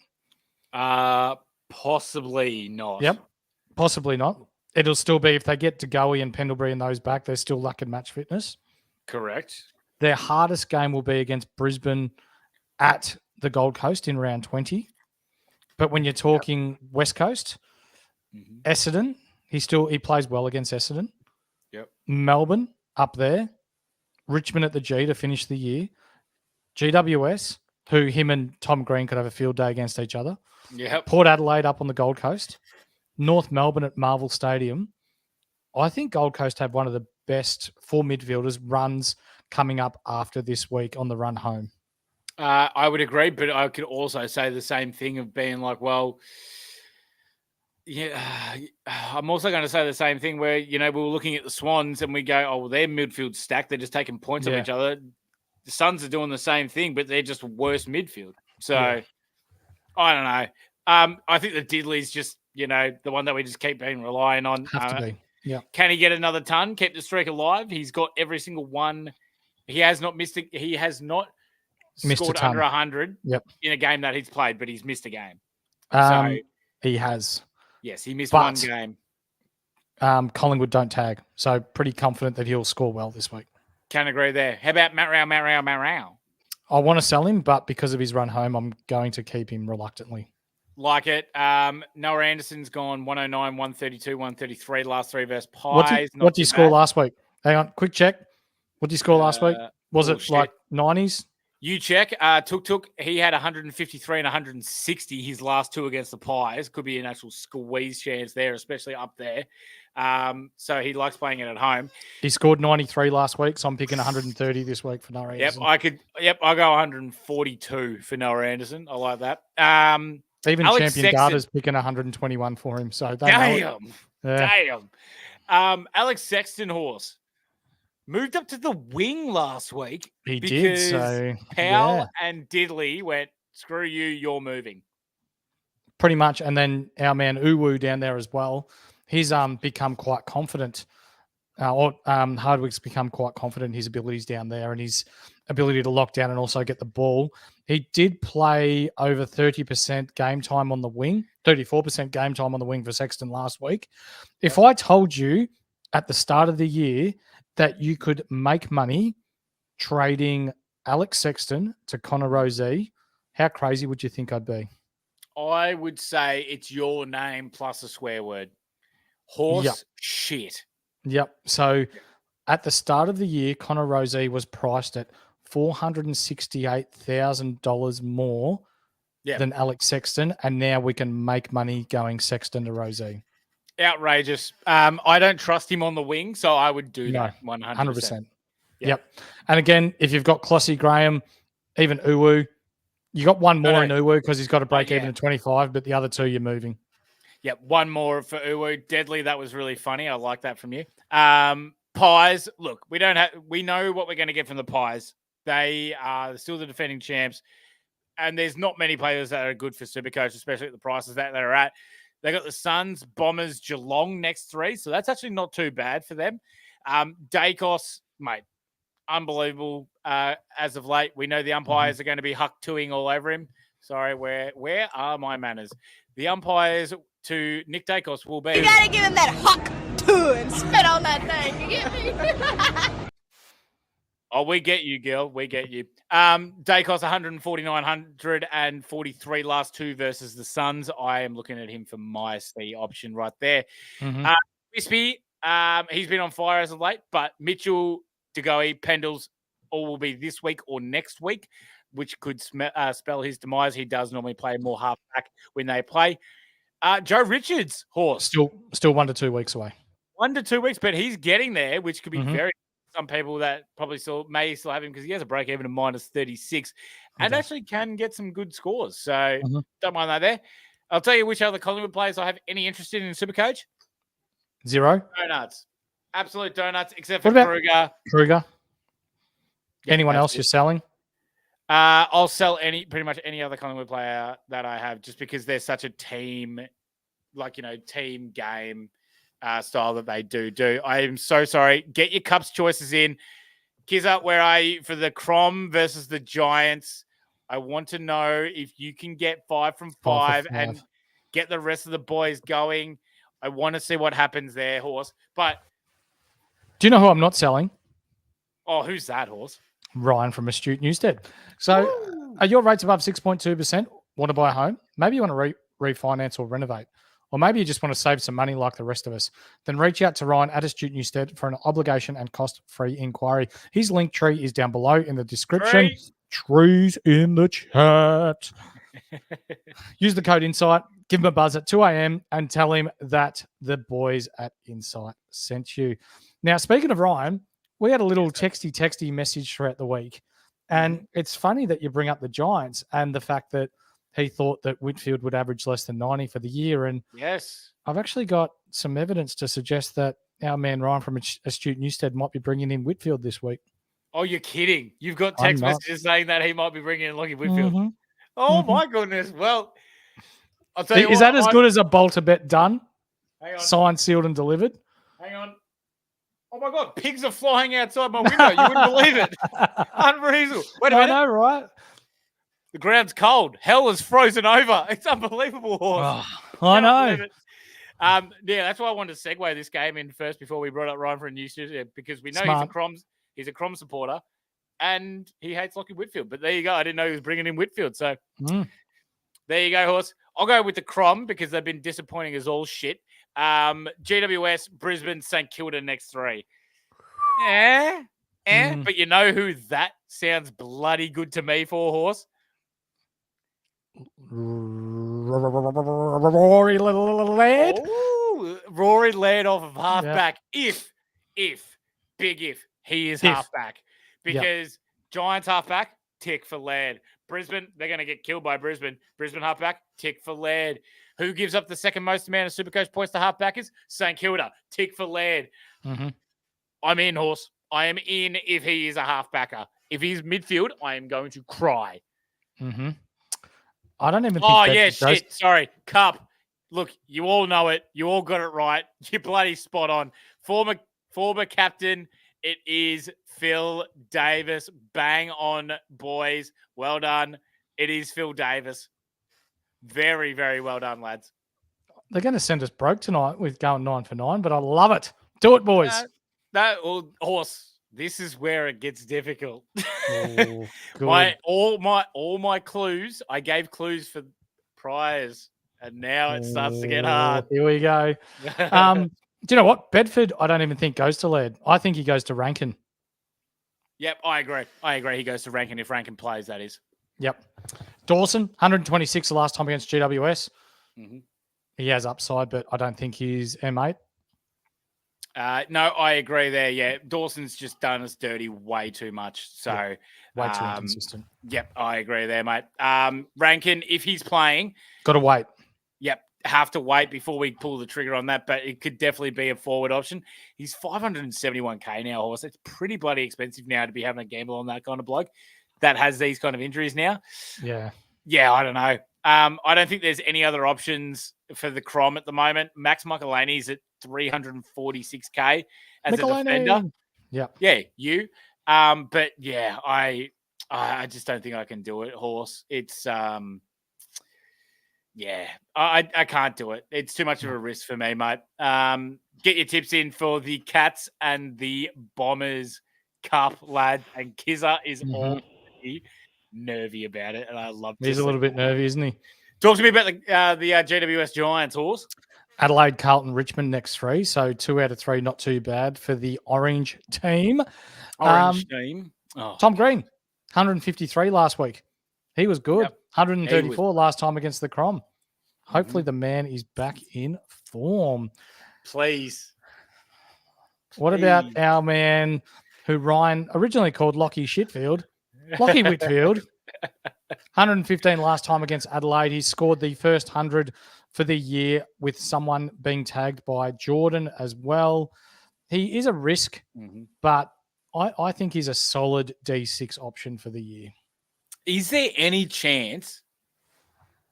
Possibly not. Yep. Possibly not. It'll still be if they get DeGoey and Pendlebury and those back, they're still luck and match fitness. Correct. Their hardest game will be against Brisbane at the Gold Coast in round 20. But when you're talking West Coast, Essendon, he plays well against Essendon. Yep. Melbourne up there. Richmond at the G to finish the year. GWS, who him and Tom Green could have a field day against each other. Yep. Port Adelaide up on the Gold Coast. North Melbourne at Marvel Stadium. I think Gold Coast have one of the best 4 midfielders runs coming up after this week on the run home. I would agree, but I could also say the same thing of being like, well, yeah, I'm also going to say the same thing where, we were looking at the Swans and we go, oh, well, their midfield's stacked. They're just taking points off each other. The Suns are doing the same thing, but they're just worse midfield. So I don't know. I think the Diddley's just, the one that we just keep being relying on. Have to be. Yeah. Can he get another ton? Keep the streak alive. He's got every single one. He has not missed it. He has not scored under 100 in a game that he's played, but he's missed a game. So he has. Yes, he missed one game. Collingwood don't tag, so pretty confident that he'll score well this week. Can agree there. How about Matt Rowell? I want to sell him, but because of his run home, I'm going to keep him reluctantly. Like it. Noah Anderson's gone 109, 132, 133 last 3 versus Pies. What did you score last week? Hang on, quick check. What did you score last week? Was it like 90s? You check. Tuk, he had 153 and 160 his last 2 against the Pies. Could be an actual squeeze chance there, especially up there. So he likes playing it at home. He scored 93 last week, so I'm picking 130 this week for Noah Anderson. I'll go 142 for Noah Anderson. I like that. Even Alex Champion Sexton, Data's picking 121 for him. So damn. Alex Sexton, Horse, moved up to the wing last week. He did. So Powell and Diddley went, screw you, you're moving. Pretty much. And then our man Uwu down there as well. He's become quite confident. Hardwick's become quite confident in his abilities down there and his ability to lock down and also get the ball. He did play over 30% game time on the wing, 34% game time on the wing for Sexton last week. If I told you at the start of the year that you could make money trading Alex Sexton to Connor Rozee, how crazy would you think I'd be? I would say it's your name plus a swear word. Horse shit. Yep. So at the start of the year, Connor Rozee was priced at $468,000 more than Alex Sexton, and now we can make money going Sexton to Rozee. Outrageous. I don't trust him on the wing, so I would do No, that 100%. 100%. Yep. And again, if you've got Klossy Graham, even Uwu, you got one more in Uwu because he's got to break even at 25, but the other two you're moving. Yep, one more for Uwu. Deadly, that was really funny. I like that from you. Pies, look, we know what we're going to get from the Pies. They are still the defending champs, and there's not many players that are good for Supercoach, especially at the prices that they're at. They got the Suns, Bombers, Geelong next 3, so that's actually not too bad for them. Dacos, mate, unbelievable as of late. We know the umpires are going to be huck-toing all over him. Sorry, where are my manners? The umpires to Nick Dacos will be... You got to give him that huck to and spit on that thing. You get me? Oh, we get you, girl. We get you. Dacos 149,143 last 2 versus the Suns. I am looking at him for my C option right there. Crispy, he's been on fire as of late, but Mitchell, DeGoey, Pendles all will be this week or next week, which could spell his demise. He does normally play more halfback when they play. Joe Richards, horse. Still 1 to 2 weeks away. 1 to 2 weeks, but he's getting there, which could be very... Some people that probably may still have him because he has a break even of -36 and actually can get some good scores. So don't mind that there. I'll tell you which other Collingwood players I have any interest in Supercoach. 0. Donuts. Absolute donuts, except for Kruger. Kruger. Yeah, anyone else you're selling? I'll sell pretty much any other Collingwood player that I have just because they're such a team, team game style that they do. I am so sorry. Get your Cups choices in. Kizza, where are you for the Crom versus the Giants? I want to know if you can get 5 from 5 and get the rest of the boys going. I want to see what happens there, horse. But do you know who I'm not selling? Oh, who's that, horse? Ryan from Astute Newstead. So are your rates above 6.2%? Want to buy a home? Maybe you want to refinance or renovate. Or maybe you just want to save some money like the rest of us. Then reach out to Ryan at Astute Newstead for an obligation and cost-free inquiry. His link tree is down below in the description. Trees in the chat. Use the code INSIGHT. Give him a buzz at 2 a.m. and tell him that the boys at Insight sent you. Now, speaking of Ryan, we had a little texty message throughout the week. And it's funny that you bring up the Giants and the fact that he thought that Whitfield would average less than 90 for the year. And yes, I've actually got some evidence to suggest that our man Ryan from Astute Newstead might be bringing in Whitfield this week. Oh, you're kidding. You've got text messages saying that he might be bringing in Lockie Whitfield. Oh, my goodness. Well, I'll tell you Is that as good as a bolter bet done? Hang on. Signed, sealed, and delivered? Hang on. Oh, my God. Pigs are flying outside my window. You wouldn't believe it. Unreasonable. Wait a minute. I know, right? The ground's cold. Hell is frozen over. It's unbelievable, horse. Oh, I know. Yeah, that's why I wanted to segue this game in first before we brought up Ryan for a new studio because we know he's a Crom supporter and he hates Lockie Whitfield. But there you go. I didn't know he was bringing in Whitfield. So there you go, horse. I'll go with the Crom because they've been disappointing as all shit. GWS, Brisbane, St Kilda next 3. But you know who that sounds bloody good to me for, horse? Rory Laird. Rory Laird off of halfback. If big if he is halfback, because Giants halfback tick for Laird. Brisbane, they're going to get killed by Brisbane. Brisbane halfback tick for Laird. Who gives up the second most amount of Supercoach points to halfbackers? St Kilda tick for Laird. I'm in, horse. I am in if he is a halfbacker. If he's midfield, I am going to cry. I don't even think shit. Sorry. Cup. Look, you all know it. You all got it right. You're bloody spot on. Former captain. It is Phil Davis. Bang on, boys. Well done. It is Phil Davis. Very, very well done, lads. They're going to send us broke tonight with going 9 for 9, but I love it. Do it, boys. Horse. This is where it gets difficult. Oh, all my clues. I gave clues for priors, and now it starts to get hard. Here we go. Do you know what? Bedford, I don't even think goes to Laird. I think he goes to Rankin. Yep, I agree. He goes to Rankin if Rankin plays, that is. Yep. Dawson, 126 the last time against GWS. He has upside, but I don't think he's M8. No, I agree there. Yeah, Dawson's just done us dirty way too much. So, Way too inconsistent. Yep, I agree there, mate. Rankin, if he's playing, Got to wait. yep, have to wait before we pull the trigger on that, but it could definitely be a forward option. He's 571k now, Horse. It's pretty bloody expensive now to be having a gamble on that kind of bloke that has these kind of injuries now. Yeah. Yeah, I don't know. I don't think there's any other options for the Crom at the moment. Max Michaelini's at 346k as a defender. Yeah. Yeah, you. But yeah, I just don't think I can do it, Horse. It's yeah, I can't do it. It's too much of a risk for me, mate. Get your tips in for the Cats and the Bombers Cup, lad. And Kizza is all nervy about it, and I love. He's a little bit nervy, isn't he? Talk to me about the GWS Giants, Horse. Adelaide, Carlton, Richmond next 3. So 2 out of 3, not too bad for the Orange team. Orange team. Oh. Tom Green, 153 last week. He was good. Yep. 134 last time against the Crom. Hopefully the man is back in form. Please. What about our man who Ryan originally called Lockie Shitfield? Lockie Whitfield. 115 last time against Adelaide. He scored the first 100 for the year with someone being tagged by Jordan as well. He is a risk, but I think he's a solid D6 option for the year. Is there any chance?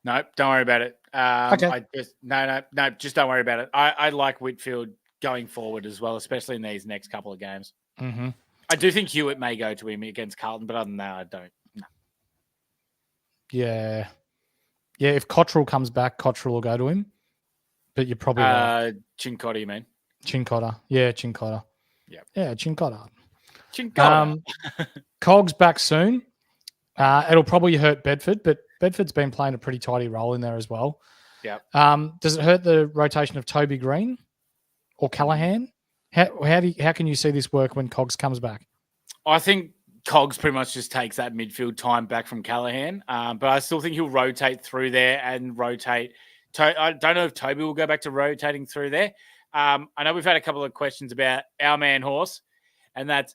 No, don't worry about it. Okay. No, just don't worry about it. I like Whitfield going forward as well, especially in these next couple of games. Mm-hmm. I do think Hewitt may go to him against Carlton, but other than that, I don't. No. Yeah. Yeah, if Cottrell comes back, Cottrell will go to him. But you're probably right. Chincotta, you mean? Chincotta. Yeah, Chincotta. Yeah, Chincotta. Chincotta. Cogs back soon. It'll probably hurt Bedford, but Bedford's been playing a pretty tidy role in there as well. Yeah. Does it hurt the rotation of Toby Green or Callahan? How can you see this work when Cogs comes back? I think Cogs pretty much just takes that midfield time back from Callahan, but I still think he'll rotate through there and rotate. I don't know if Toby will go back to rotating through there. I know we've had a couple of questions about our man Horse, and that's,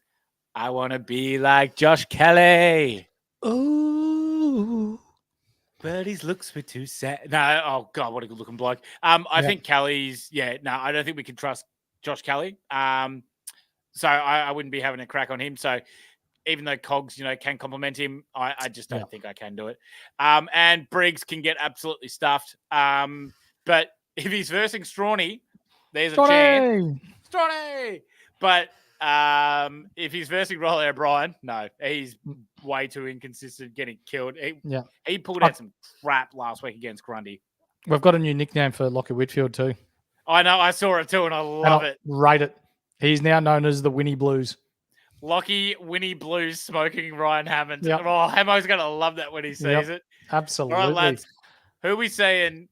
I want to be like Josh Kelly. Ooh. But his looks were too sad. No, oh God, what a good looking bloke. I think Kelly's, I don't think we can trust Josh Kelly. So I wouldn't be having a crack on him. So even though Cogs, can compliment him, I just don't think I can do it. And Briggs can get absolutely stuffed. But if he's versing Strawny, there's a chance. Strawny! But if he's versing Riley O'Brien, no, he's way too inconsistent, getting killed. He pulled out some crap last week against Grundy. We've got a new nickname for Lockie Whitfield too. I know, I saw it too, and I love it. Rate it. He's now known as the Winnie Blues. Lockie Winnie Blues smoking Ryan Hammond. Yep. Oh, Hamo's going to love that when he sees it. Absolutely. All right, lads. Who are we saying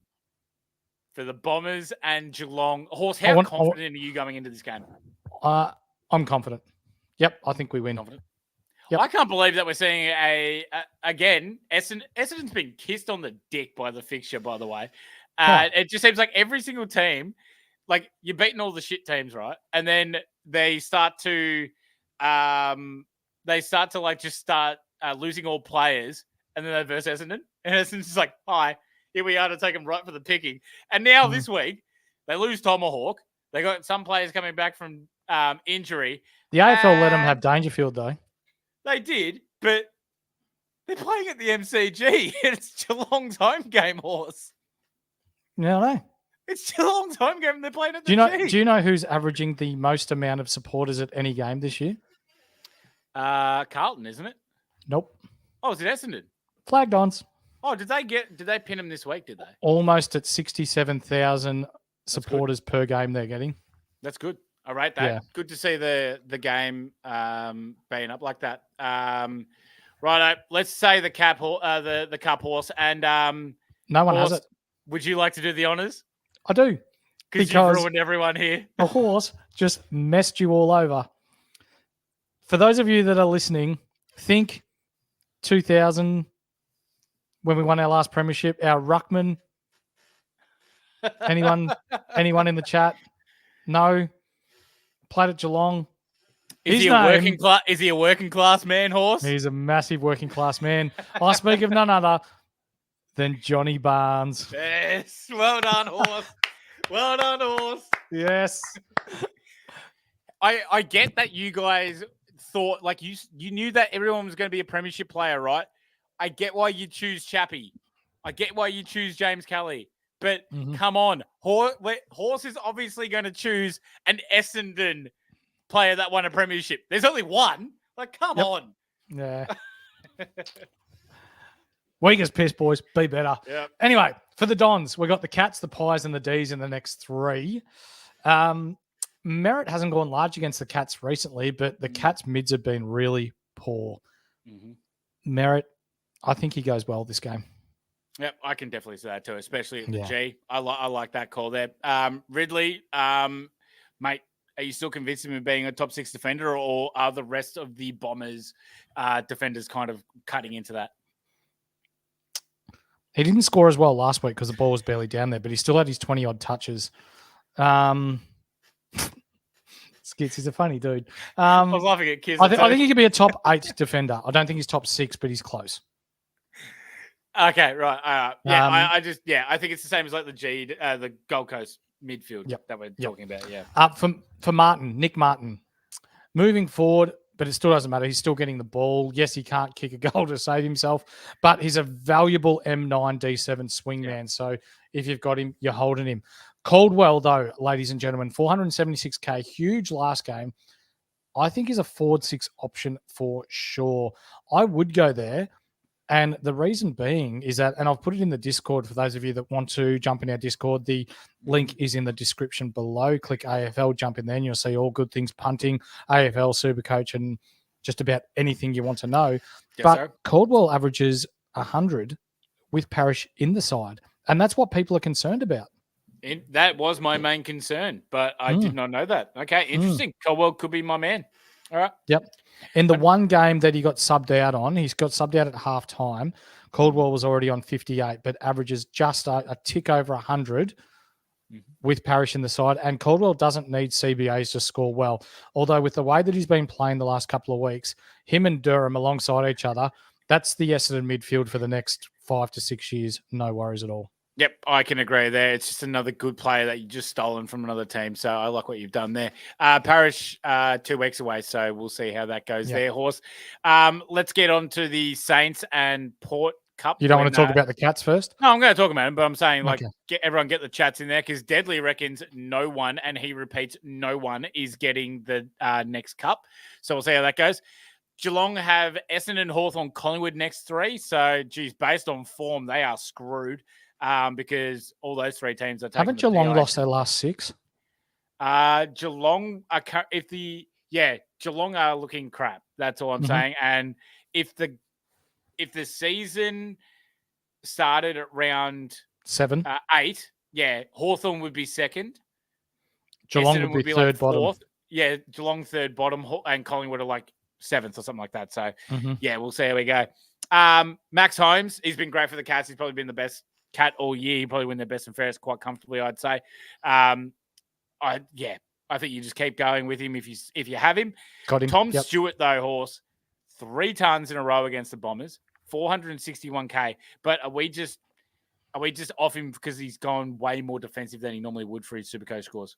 for the Bombers and Geelong? Horse, how confident are you going into this game? I'm confident. Yep, I think we win. Confident. Yep. I can't believe that we're seeing again, Essendon's been kissed on the dick by the fixture, by the way. It just seems like every single team, like you're beating all the shit teams, right? And then they start to losing all players, and then they verse Essendon. And Essendon's just like, hi, here we are to take them right for the picking. And now this week, they lose Tomahawk. They got some players coming back from injury. The AFL let them have Dangerfield, though. They did, but they're playing at the MCG. It's Geelong's home game, Horse. No, no. It's Geelong's home game, and they're playing at the G. Do you know who's averaging the most amount of supporters at any game this year? Carlton, isn't it? Nope. Oh, is it Essendon? Flag Dons. Oh, did they pin them this week, did they? Almost at 67,000 supporters per game they're getting. That's good. I rate that. Yeah. Good to see the game being up like that. Right, let's say the cup horse, and no one Horse, has it. Would you like to do the honours? I do. Because you've ruined everyone here. The Horse just messed you all over. For those of you that are listening, think 2000 when we won our last premiership, our ruckman Anyone in the chat? No. Played at Geelong. Is he a working class man, Horse? He's a massive working class man. I speak of none other than Johnny Barnes. Yes. Well done, Horse. Well done, Horse. Yes. I get that you guys thought, like, you knew that everyone was going to be a premiership player, right? I get why you choose Chappie. I get why you choose James Kelly. But come on, Horse is obviously going to choose an Essendon player that won a premiership. There's only one. Like, come on. Yeah. Weak as piss, boys. Be better. Yep. Anyway, for the Dons, we got the Cats, the Pies, and the Ds in the next three. Merritt hasn't gone large against the Cats recently, but the Cats' mids have been really poor. Merritt, I think he goes well this game. Yep, I can definitely say that too, especially at the Yeah. G. I like that call there. Ridley, mate, are you still convinced of him being a top 6 defender, or are the rest of the Bombers defenders kind of cutting into that? He didn't score as well last week because the ball was barely down there, but he still had his 20-odd touches. Skits, he's a funny dude. I was laughing at Kiz. I think he could be a top 8 defender. I don't think he's top 6, but he's close. Okay, right. I think it's the same as like the Gold Coast midfield that we're talking about. Yeah. For Martin, Nick Martin, moving forward, but it still doesn't matter. He's still getting the ball. Yes, he can't kick a goal to save himself, but he's a valuable M9 D7 swingman. So if you've got him, you're holding him. Caldwell, though, ladies and gentlemen, 476K, huge last game. I think he's a forward 6 option for sure. I would go there. And the reason being is that, and I've put it in the Discord for those of you that want to jump in our Discord. The link is in the description below. Click AFL, jump in there, and you'll see all good things punting, AFL, Supercoach, and just about anything you want to know. Yes, but sir. Caldwell averages 100 with Parrish in the side. And that's what people are concerned about. That was my main concern, but I did not know that. Okay, interesting. Caldwell could be my man. All right. Yep. In the one game that he got subbed out on, he's got subbed out at halftime. Caldwell was already on 58, but averages just a tick over 100 with Parrish in the side. And Caldwell doesn't need CBAs to score well. Although with the way that he's been playing the last couple of weeks, him and Durham alongside each other, that's the Essendon midfield for the next 5 to 6 years. No worries at all. Yep, I can agree there. It's just another good player that you just stolen from another team. So I like what you've done there. Parrish, 2 weeks away, so we'll see how that goes there, Horse. Let's get on to the Saints and Port Cup. You don't want to talk about the Cats first? No, I'm going to talk about them, but I'm saying, everyone get the chats in there, because Deadly reckons no one, and he repeats no one, is getting the next cup. So we'll see how that goes. Geelong have Essendon, Hawthorn, Collingwood next 3. So, geez, based on form, they are screwed. Because all those 3 teams are taking. Haven't Geelong lost their last 6? Geelong are Geelong are looking crap. That's all I'm saying. And if the season started at round 7, 8, Hawthorn would be second. Geelong Essendon would be third bottom. 4th. Yeah, Geelong third bottom, and Collingwood are like 7th or something like that. So we'll see how we go. Max Holmes, he's been great for the Cats. He's probably been the best Cat all year. He probably win their best and fairest quite comfortably, I'd say. I think you just keep going with him if you have him. Got him. Tom Stewart, though, Horse, 3 tons in a row against the Bombers, 461K. But are we just off him because he's gone way more defensive than he normally would for his Supercoach scores?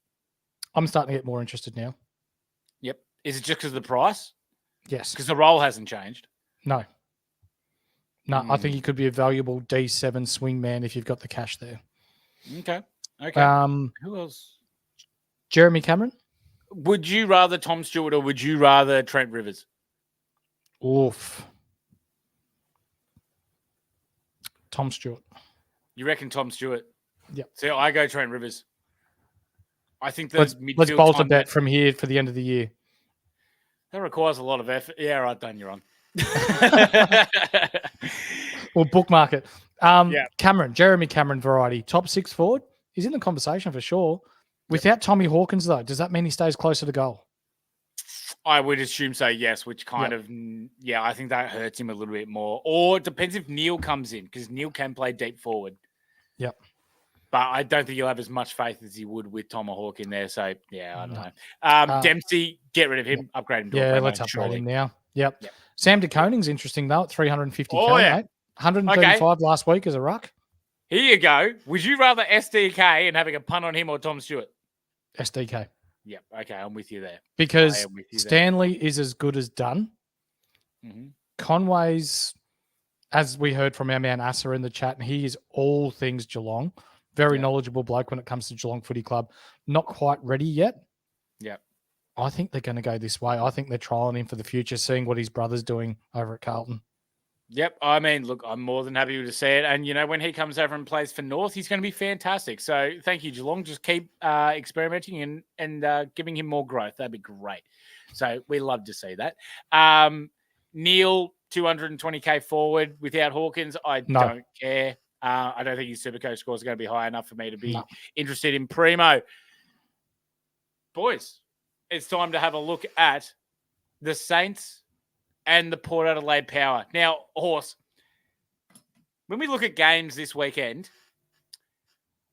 I'm starting to get more interested now. Yep. Is it just because of the price? Yes. Because the role hasn't changed? No. I think he could be a valuable D7 swingman if you've got the cash there. Okay. Who else? Jeremy Cameron. Would you rather Tom Stewart or would you rather Trent Rivers? Oof. Tom Stewart. You reckon Tom Stewart? Yep. So I go Trent Rivers. I think let's bolt a bet from here for the end of the year. That requires a lot of effort. Yeah, right, done. You're on. Or bookmark it. Cameron, Jeremy Cameron variety, top 6 forward. He's in the conversation for sure. Without Tommy Hawkins, though, does that mean he stays closer to goal? I would assume so, yes, which kind of, I think that hurts him a little bit more. Or it depends if Neil comes in, because Neil can play deep forward. Yep. But I don't think he'll have as much faith as he would with Tomahawk in there. So, yeah, I don't know. Uh, Dempsey, get rid of him, upgrade him to a Yeah, primo, let's upgrade surely. him now. Yep. Yep. Sam DeConing's interesting, though, at 350K, Oh, yeah. mate. 135 last week as a ruck. Here you go. Would you rather SDK and having a punt on him or Tom Stewart? SDK. Yep. Okay, I'm with you there. Because I am with you there. Stanley is as good as done. Mhm. Conway's, as we heard from our man Asa in the chat, and he is all things Geelong. Very knowledgeable bloke when it comes to Geelong Footy Club. Not quite ready yet. Yep. I think they're going to go this way. I think they're trialing him for the future, seeing what his brother's doing over at Carlton. Yep. I mean, look, I'm more than happy to say it. And, when he comes over and plays for North, he's going to be fantastic. So thank you, Geelong. Just keep experimenting and giving him more growth. That'd be great. So we love to see that. Neil, 220K forward without Hawkins. I don't care. I don't think his Supercoach scores are going to be high enough for me to be interested in Primo. Boys, it's time to have a look at the Saints and the Port Adelaide Power. Now, Horse, when we look at games this weekend,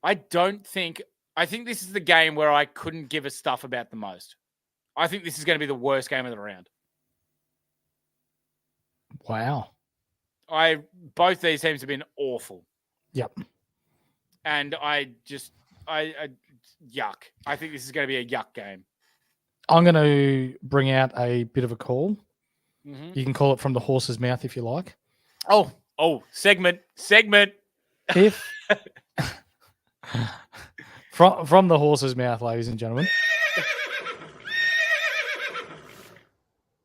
I think this is the game where I couldn't give a stuff about the most. I think this is going to be the worst game of the round. Wow. Both these teams have been awful. Yep. And I yuck. I think this is going to be a yuck game. I'm going to bring out a bit of a call. Mm-hmm. You can call it from the horse's mouth if you like. Oh, segment. If from the horse's mouth, ladies and gentlemen.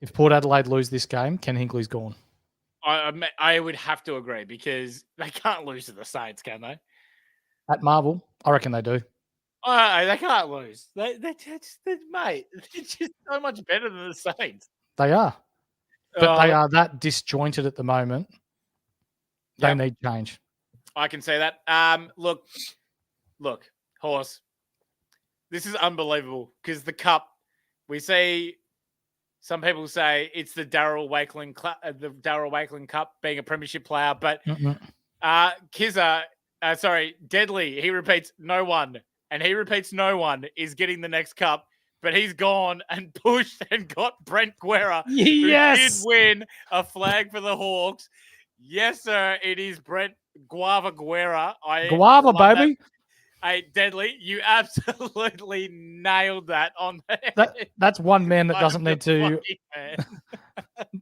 If Port Adelaide lose this game, Ken Hinkley's gone. I would have to agree because they can't lose to the Saints, can they? At Marvel, I reckon they do. They can't lose. Mate, they're just so much better than the Saints. They are. But they are that disjointed at the moment. They need change. I can say that. Look, Horse. This is unbelievable because the cup, we see some people say it's the Darryl Wakeling Cup being a premiership player, but Deadly, he repeats no one, and he repeats no one is getting the next cup. But he's gone and pushed and got Brent Guerra, who did win a flag for the Hawks. Yes, sir, it is Brent Guava Guerra. Guava, baby. Hey, Deadly, you absolutely nailed that on that's one man that doesn't need to.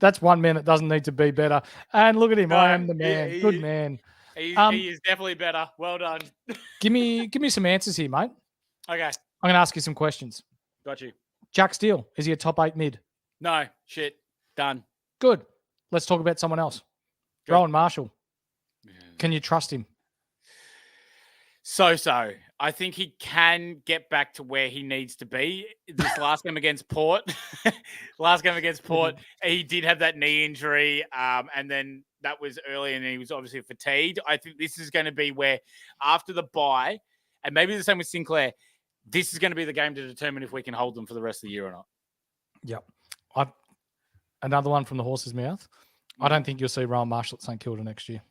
That's one man that doesn't need to be better. And look at him. I am the man. Good man. He is definitely better. Well done. Give me some answers here, mate. Okay. I'm going to ask you some questions. Got you. Jack Steele, is he a top 8 mid? No. Shit. Done. Good. Let's talk about someone else. Good. Rowan Marshall. Can you trust him? So. I think he can get back to where he needs to be. This last game against Port, he did have that knee injury, and then that was early, and he was obviously fatigued. I think this is going to be where, after the bye, and maybe the same with Sinclair, this is going to be the game to determine if we can hold them for the rest of the year or not. Yep. Another one from the horse's mouth. I don't think you'll see Rowan Marshall at St Kilda next year.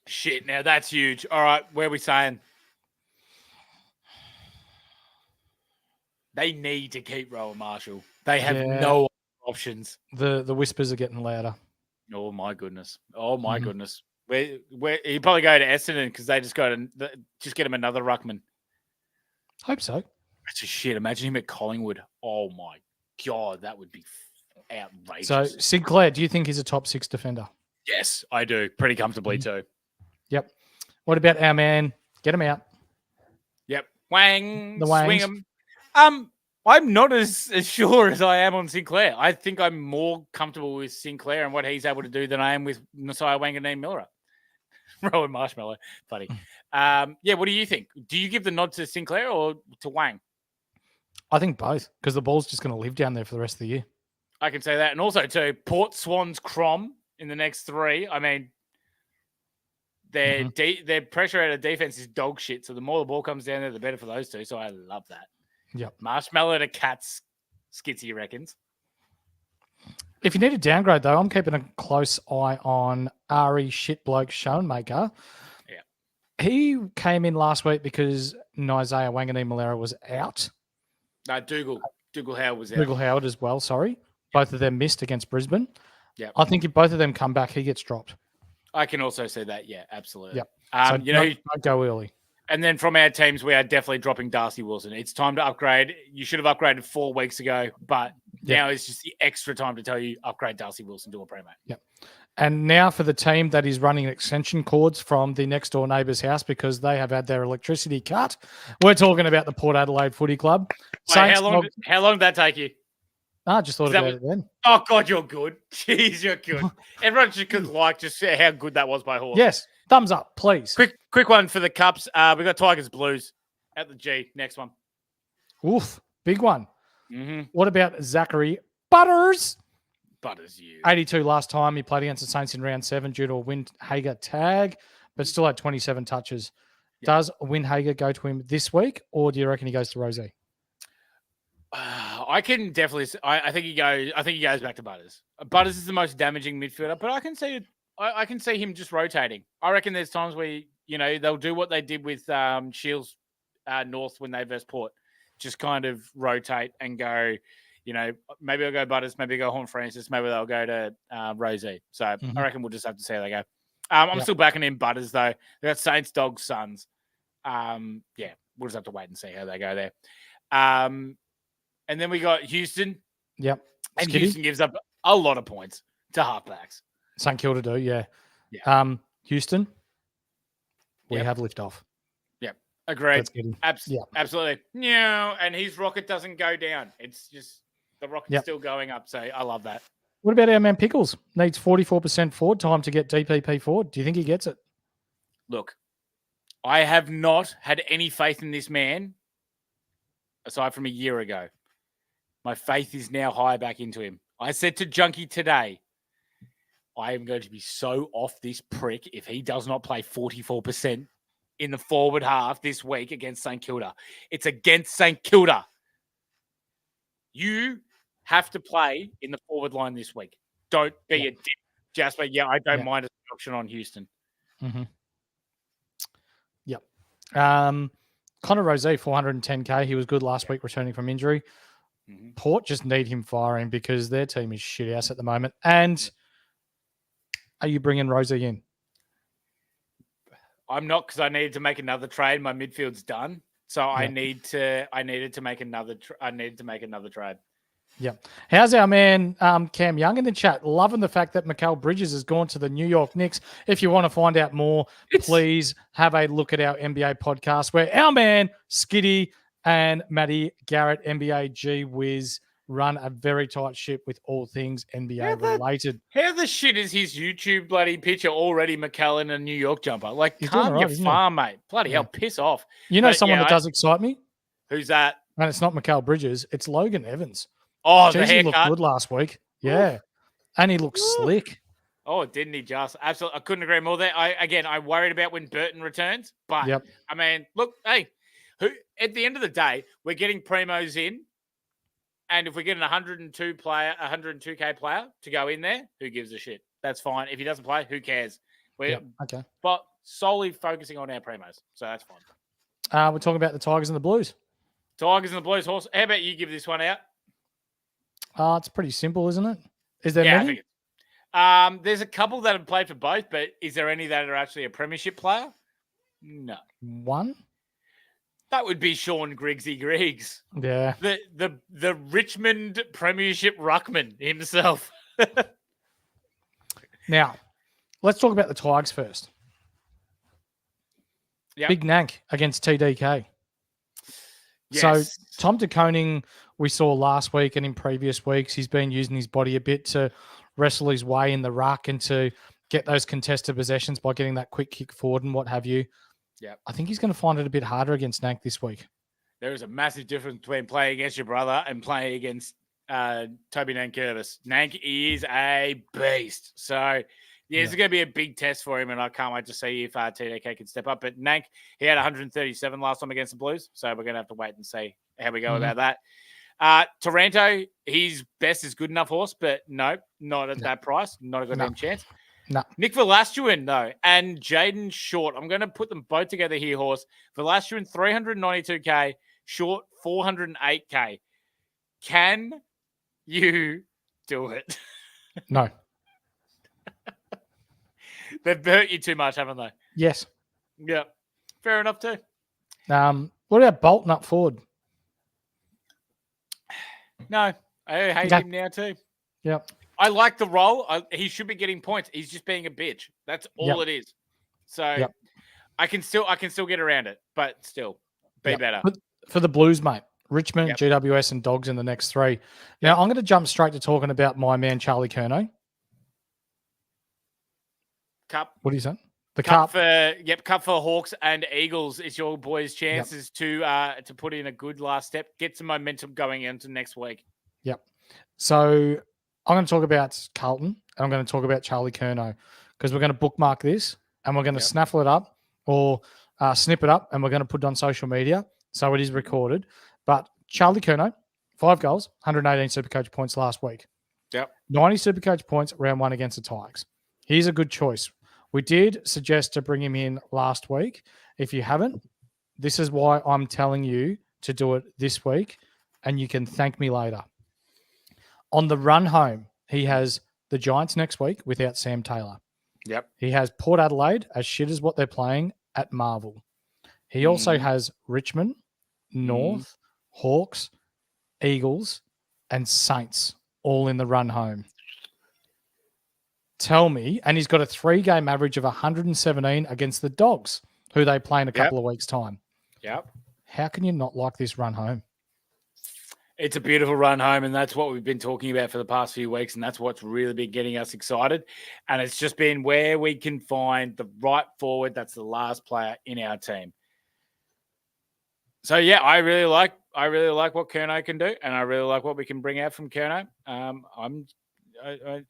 Shit, now that's huge. All right, where are we saying? They need to keep Rowan Marshall. They have no options. The whispers are getting louder. Oh, my goodness. Goodness. Where he'd probably go to Essendon because they just get him another ruckman. Hope so. That's just shit. Imagine him at Collingwood. Oh, my God. That would be outrageous. So, Sinclair, do you think he's a top 6 defender? Yes, I do. Pretty comfortably, too. Yep. What about our man? Get him out. Yep. Wang. The Wangs. Swing him. I'm not as sure as I am on Sinclair. I think I'm more comfortable with Sinclair and what he's able to do than I am with Nasiah Wanganeen-Miller. Rowan Marshmallow. Funny. What do you think? Do you give the nod to Sinclair or to Wang? I think both, because the ball's just going to live down there for the rest of the year. I can say that. And also, too, Port Swans Crom in the next 3. I mean, their pressure out of defense is dog shit. So the more the ball comes down there, the better for those two. So I love that. Yep. Marshmallow to Cats, Skitsy reckons. If you need a downgrade, though, I'm keeping a close eye on Ari Shitbloke Schoenmaker. Yeah. He came in last week because Isaiah Wanganeen-Malera was out. No, Dougal Howard was out. Dougal Howard as well, sorry. Both of them missed against Brisbane. Yep. I think if both of them come back, he gets dropped. I can also see that. Yeah, absolutely. Yep. So, don't go early. And then from our teams, we are definitely dropping Darcy Wilson. It's time to upgrade. You should have upgraded 4 weeks ago, but now it's just the extra time to tell you upgrade Darcy Wilson to a primo. Yep. And now for the team that is running extension cords from the next door neighbour's house because they have had their electricity cut. We're talking about the Port Adelaide Footy Club. Wait, how long did that take you? I just thought about it then. Oh, God, you're good. Jeez, you're good. Everyone should just how good that was by Horse. Yes. Thumbs up, please. Quick one for the Cups. We got Tigers Blues at the G. Next one. Oof. Big one. Mm-hmm. What about Zachary Butters? Butters, you. 82 last time. He played against the Saints in round 7 due to a Windhager tag, but still had 27 touches. Yep. Does Windhager go to him this week, or do you reckon he goes to Rosie? I can definitely. I think he goes. I think he goes back to Butters. Butters is the most damaging midfielder, but I can see him just rotating. I reckon there's times where they'll do what they did with Shields North when they versus Port, just kind of rotate and go. Maybe I'll go Butters, maybe I'll go Horn Francis, maybe they'll go to Rosie. So I reckon we'll just have to see how they go. I'm still backing in Butters though. They got Saints, Dogs, Suns. We'll just have to wait and see how they go there. And then we got Houston. Yep. And Skiddy. Houston gives up a lot of points to halfbacks. St Kilda do, yeah. Houston, we have liftoff. Yep. Agreed. Absolutely. No, and his rocket doesn't go down. It's just the rocket's still going up. So I love that. What about our man Pickles? Needs 44% forward time to get DPP forward. Do you think he gets it? Look, I have not had any faith in this man aside from a year ago. My faith is now high back into him. I said to Junkie today, I am going to be so off this prick if he does not play 44% in the forward half this week against St Kilda. It's against St Kilda. You have to play in the forward line this week. Don't be a dick, Jasper. Yeah, I don't mind a option on Houston. Mm-hmm. Yep. Connor Rosé, 410K. He was good last week returning from injury. Mm-hmm. Port just need him firing because their team is shit ass at the moment. And are you bringing Rosé in? I'm not, because I needed to make another trade. My midfield's done, so I needed to make another trade. Yeah. How's our man Cam Young in the chat? Loving the fact that Mikal Bridges has gone to the New York Knicks. If you want to find out more, please have a look at our NBA podcast where our man Skiddy and Matty Garrett, NBA G Wiz, run a very tight ship with all things NBA related. How the shit is his YouTube bloody picture already Mikal in a New York jumper? Like, He's calm your farm, he? mate. Bloody hell, piss off. You know someone that does excite me? Who's that? And it's not Mikal Bridges. It's Logan Evans. Oh, jeez, the haircut. He looked good last week. Yeah. Oof. And he looks slick. Oh, didn't he just? Absolutely. I couldn't agree more there. I worried about when Burton returns. But, I mean, look, hey, at the end of the day, we're getting primos in. And if we get an 102K player to go in there, who gives a shit? That's fine. If he doesn't play, who cares? We're but solely focusing on our primos. So that's fine. We're talking about the Tigers and the Blues. Tigers and the Blues, Horse. How about you give this one out? It's pretty simple, isn't it? Is there many? I think there's a couple that have played for both, but is there any that are actually a premiership player? No. One? That would be Sean Griggs. Yeah. The Richmond Premiership ruckman himself. Now, let's talk about the Tigers first. Yep. Big Nank against TDK. Yes. So Tom de Koning, we saw last week and in previous weeks, he's been using his body a bit to wrestle his way in the ruck and to get those contested possessions by getting that quick kick forward and what have you. Yeah, I think he's going to find it a bit harder against Nank this week. There is a massive difference between playing against your brother and playing against Toby Nankervis. Nank is a beast. So, it's going to be a big test for him, and I can't wait to see if TDK can step up. But Nank, he had 137 last time against the Blues, so we're going to have to wait and see how we go about that. Taranto, his best is good enough, Horse, but no, not at that price. Not a good chance. No. Nick Velasquez, though, and Jaden Short. I'm going to put them both together here, Horse. Velasquez, 392K. Short, 408K. Can you do it? No. They've hurt you too much, haven't they? Yes. Yeah. Fair enough, too. What about Bolton up forward? No. I hate him now, too. Yep. I like the role. He should be getting points. He's just being a bitch. That's all it is. So I can still get around it, but still be better. For the Blues, mate. Richmond, GWS, and Dogs in the next 3. Now, I'm going to jump straight to talking about my man, Charlie Curnow. Cup. What do you say? The Cup Cup. Cup for Hawks and Eagles is your boys' chances to put in a good last step, get some momentum going into next week. Yep. So I'm going to talk about Carlton, and I'm going to talk about Charlie Curnow, because we're going to bookmark this, and we're going to snaffle it up or snip it up, and we're going to put it on social media so it is recorded. But Charlie Curnow, 5 goals, 118 Supercoach points last week. Yep. 90 Supercoach points, round 1 against the Tigers. He's a good choice. We did suggest to bring him in last week. If you haven't, this is why I'm telling you to do it this week, and you can thank me later. On the run home, he has the Giants next week without Sam Taylor. Yep. He has Port Adelaide, as shit as what they're playing, at Marvel. He also has Richmond, North, Hawks, Eagles, and Saints all in the run home. Tell me, and he's got a 3-game average of 117 against the Dogs, who they play in a couple of weeks' time. Yep. How can you not like this run home? It's a beautiful run home, and that's what we've been talking about for the past few weeks, and that's what's really been getting us excited. And it's just been where we can find the right forward that's the last player in our team. So, yeah, I really like what Curnow can do, and I really like what we can bring out from Curnow. I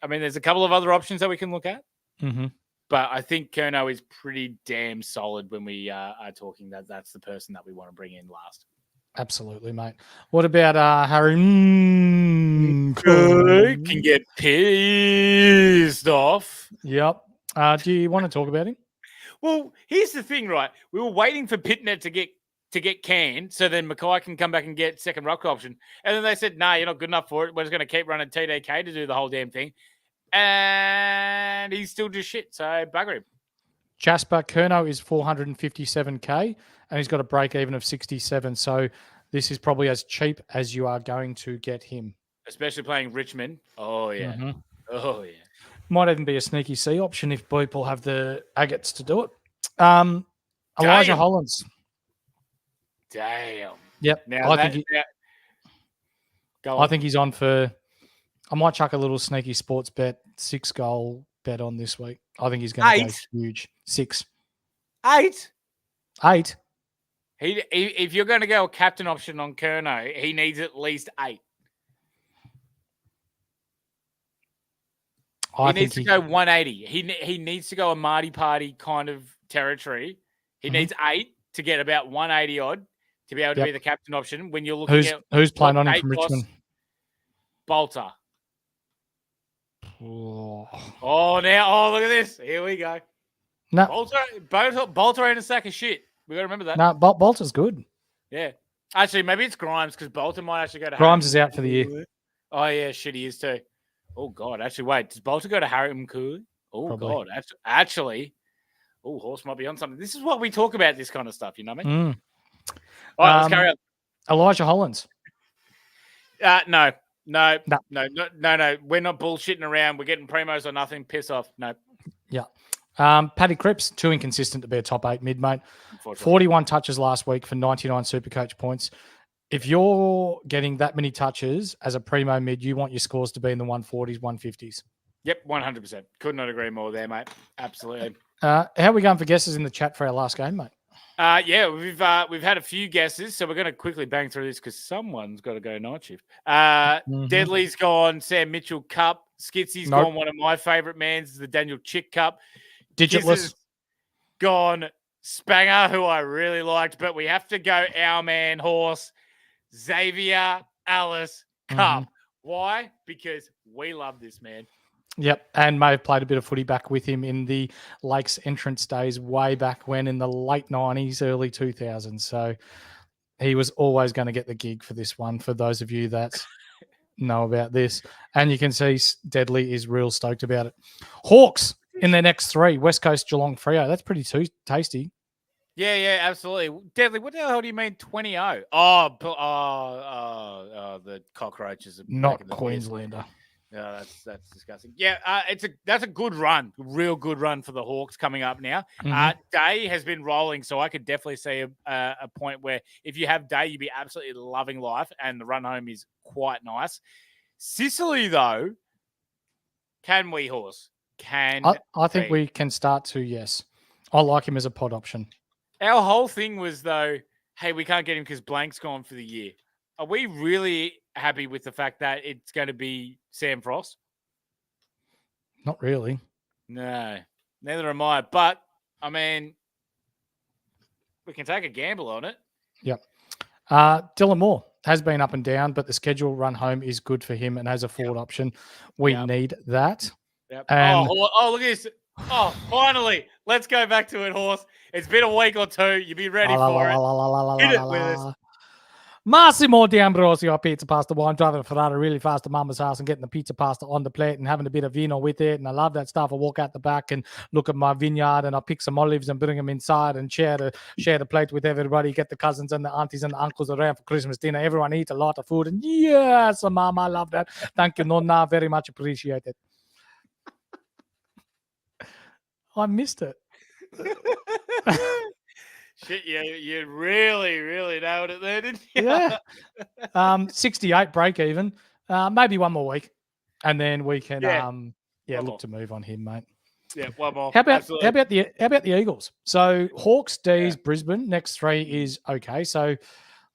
mean, there's a couple of other options that we can look at, but I think Curnow is pretty damn solid when we are talking that that's the person that we want to bring in last. Absolutely, mate. What about Harry? Can get pissed off. Yep. Do you want to talk about him? Well, here's the thing, right? We were waiting for Pitnet to get canned, so then Mackay can come back and get second ruck option. And then they said, "Nah, you're not good enough for it. We're just going to keep running TDK to do the whole damn thing." And he's still just shit. So bugger him. Jasper Curnow is 457K, and he's got a break even of 67. So this is probably as cheap as you are going to get him. Especially playing Richmond. Oh, yeah. Oh, yeah. Might even be a sneaky C option if people have the agates to do it. Elijah Hollins. Damn. Yep. Now I think he's on for. I might chuck a little sneaky sports bet, 6-goal bet on this week. I think he's going to go huge. 6. 8. 8. If you're going to go a captain option on Curnow, he needs at least 8. He needs to go 180. He needs to go a Marty Party kind of territory. He needs 8 to get about 180 odd to be able to be the captain option. When you're looking at who's playing on him from Richmond, Bolter. Oh, look at this. Here we go. No, Bolter ain't a sack of shit. We got to remember that. No, Bolter's good. Yeah. Actually, maybe it's Grimes because Bolter might actually go to Grimes is out for the year. Oh, yeah, shit, he is too. Oh, God. Actually, wait. Does Bolter go to Harrington Cooley? Oh, probably. God. Actually, Horse might be on something. This is what we talk about, this kind of stuff. You know what I mean? All right, let's carry on. Elijah Hollins. No. We're not bullshitting around. We're getting primos or nothing. Piss off. No. Yeah. Paddy Cripps, too inconsistent to be a top 8 mid, mate. 41 touches last week for 99 Supercoach points. If you're getting that many touches as a primo mid, you want your scores to be in the 140s, 150s. Yep, 100%. Could not agree more there, mate. Absolutely. How are we going for guesses in the chat for our last game, mate? Yeah, we've had a few guesses, so we're going to quickly bang through this because someone's got to go night shift. Deadly's gone. Sam Mitchell Cup. Skitsy's gone. One of my favourite mans, the Daniel Chick Cup. Digitless gone. Spanger, who I really liked, but we have to go our man Horse, Xavier Alice Cup. Why? Because we love this man. Yep, and may have played a bit of footy back with him in the Lakes entrance days way back when in the late 90s, early 2000s. So he was always going to get the gig for this one, for those of you that know about this. And you can see Deadly is real stoked about it. Hawks in their next 3, West Coast, Geelong, Freo. That's pretty tasty. Yeah, absolutely. Deadly, what the hell do you mean 20-0? The cockroaches. Not Queenslander. Yeah, that's disgusting. Yeah, that's a good run, real good run for the Hawks coming up now. Day has been rolling, so I could definitely see a point where if you have Day, you'd be absolutely loving life, and the run home is quite nice. Sicily, though, can we, Horse? I think we can start to, yes. I like him as a pod option. Our whole thing was, though, hey, we can't get him because Blank's gone for the year. Are we really happy with the fact that it's going to be Sam Frost? Not really. No, neither am I. But, I mean, we can take a gamble on it. Yep. Dylan Moore has been up and down, but the schedule run home is good for him and as a forward option. We need that. Yep. And look at this. Oh, finally. Let's go back to it, Horse. It's been a week or two. You be ready for it. Hit it with us. Massimo D'Ambrosio, pizza pasta wine, driving a Ferrari really fast to Mama's house and getting the pizza pasta on the plate and having a bit of vino with it. And I love that stuff. I walk out the back and look at my vineyard and I pick some olives and bring them inside and share the plate with everybody. Get the cousins and the aunties and the uncles around for Christmas dinner. Everyone eat a lot of food. And yes, Mama, I love that. Thank you, Nonna. Very much appreciated. I missed it. Shit, you really, really nailed it there, didn't you? Yeah. 68 break even. Maybe one more week. And then we can look to move on him, mate. Yeah, one more. How about the Eagles? So Hawks, D's, Brisbane, next 3 is okay. So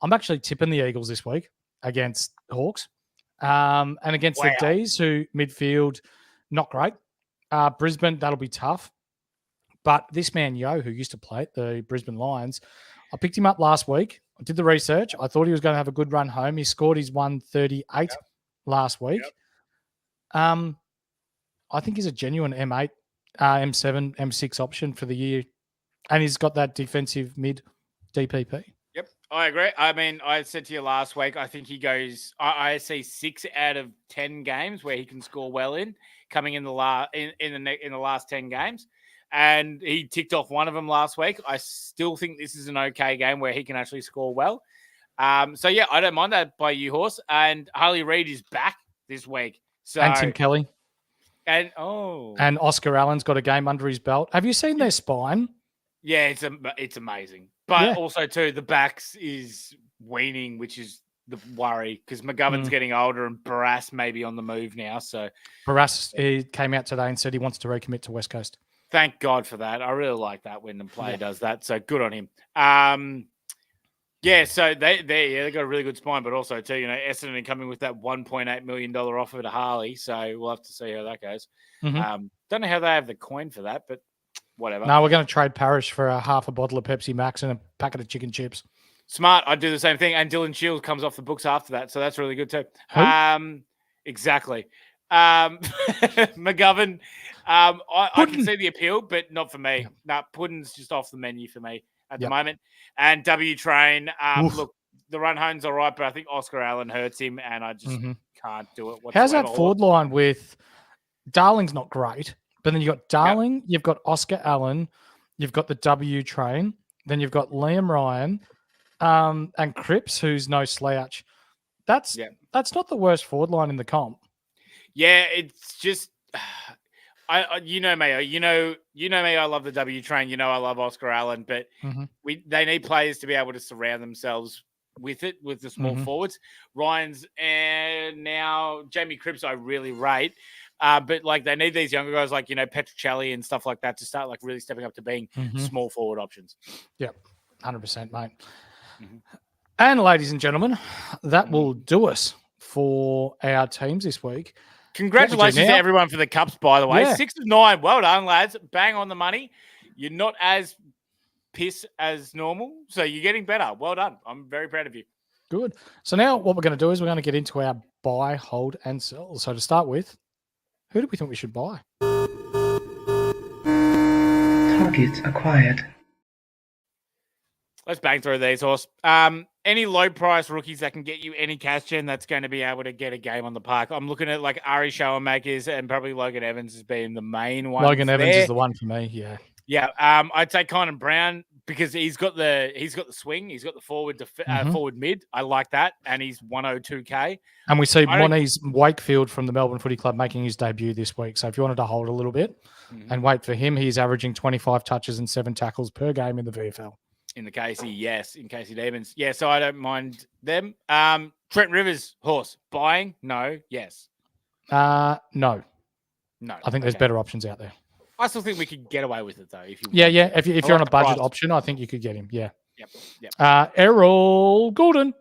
I'm actually tipping the Eagles this week against Hawks. And against the D's, who midfield, not great. Brisbane, that'll be tough. But this man, Yo, who used to play at the Brisbane Lions, I picked him up last week. I did the research. I thought he was going to have a good run home. He scored his 138 last week. I think he's a genuine M8, M7, M6 option for the year. And he's got that defensive mid DPP. Yep, I agree. I mean, I said to you last week, I think he goes, I see 6 out of 10 games where he can score well in, coming in the last 10 games. And he ticked off one of them last week. I still think this is an okay game where he can actually score well. So, yeah, I don't mind that by you, Horse. And Harley Reid is back this week. So, and Tim Kelly. And Oscar Allen's got a game under his belt. Have you seen their spine? Yeah, it's amazing. But also, too, the backs is weaning, which is the worry because McGovern's getting older and Barras may be on the move now. So Barras came out today and said he wants to recommit to West Coast. Thank God for that. I really like that when the player does that. So good on him. So they got a really good spine, but also too, Essendon coming with that $1.8 million offer to Harley. So we'll have to see how that goes. Don't know how they have the coin for that, but whatever. No, we're going to trade Parrish for half a bottle of Pepsi Max and a packet of chicken chips. Smart. I'd do the same thing. And Dylan Shields comes off the books after that. So that's really good too. Exactly. McGovern, I can see the appeal, but not for me. No, Puddin's just off the menu for me at the moment. And W Train, look, the run home's all right, but I think Oscar Allen hurts him, and I just can't do it whatsoever. How's that forward line with Darling's not great, but then you've got Darling, you've got Oscar Allen, you've got the W Train, then you've got Liam Ryan, and Cripps, who's no slouch. That's not the worst forward line in the comp. Yeah, it's just, you know me. You know me. I love the W Train. I love Oscar Allen, but they need players to be able to surround themselves with the small forwards. Ryan's and now Jamie Cripps, I really rate, but like they need these younger guys like Petrocelli and stuff like that to start like really stepping up to being small forward options. Yep, 100%, mate. And ladies and gentlemen, that will do us for our teams this week. Congratulations to everyone for the cups, by the way. 6 of 9. Well done, lads. Bang on the money. You're not as piss as normal, so you're getting better. Well done. I'm very proud of you. Good. So now what we're going to do is we're going to get into our buy, hold, and sell. So to start with, Who do we think we should buy? Target acquired. Let's bang through these, Horse. Any low price rookies that can get you any cash gen that's going to be able to get a game on the park. I'm looking at like Ari Showermakers and probably Logan Evans as being the main one. Logan Evans is the one for me. Yeah. Yeah. I'd say Conan Brown because he's got the swing, he's got the forward forward mid. I like that, and he's 102k. And we see Moniz Wakefield from the Melbourne Footy Club making his debut this week. So if you wanted to hold a little bit and wait for him, he's averaging 25 touches and 7 tackles per game in the VFL. In the Casey, yes. In Casey Demons. Yeah, so I don't mind them. Trent Rivers, Horse. Buying? No. Yes. No. No. I think there's better options out there. I still think we could get away with it, though. If you Yeah. If you're on a budget price option, I think you could get him. Yeah. Yep. Errol Goulden.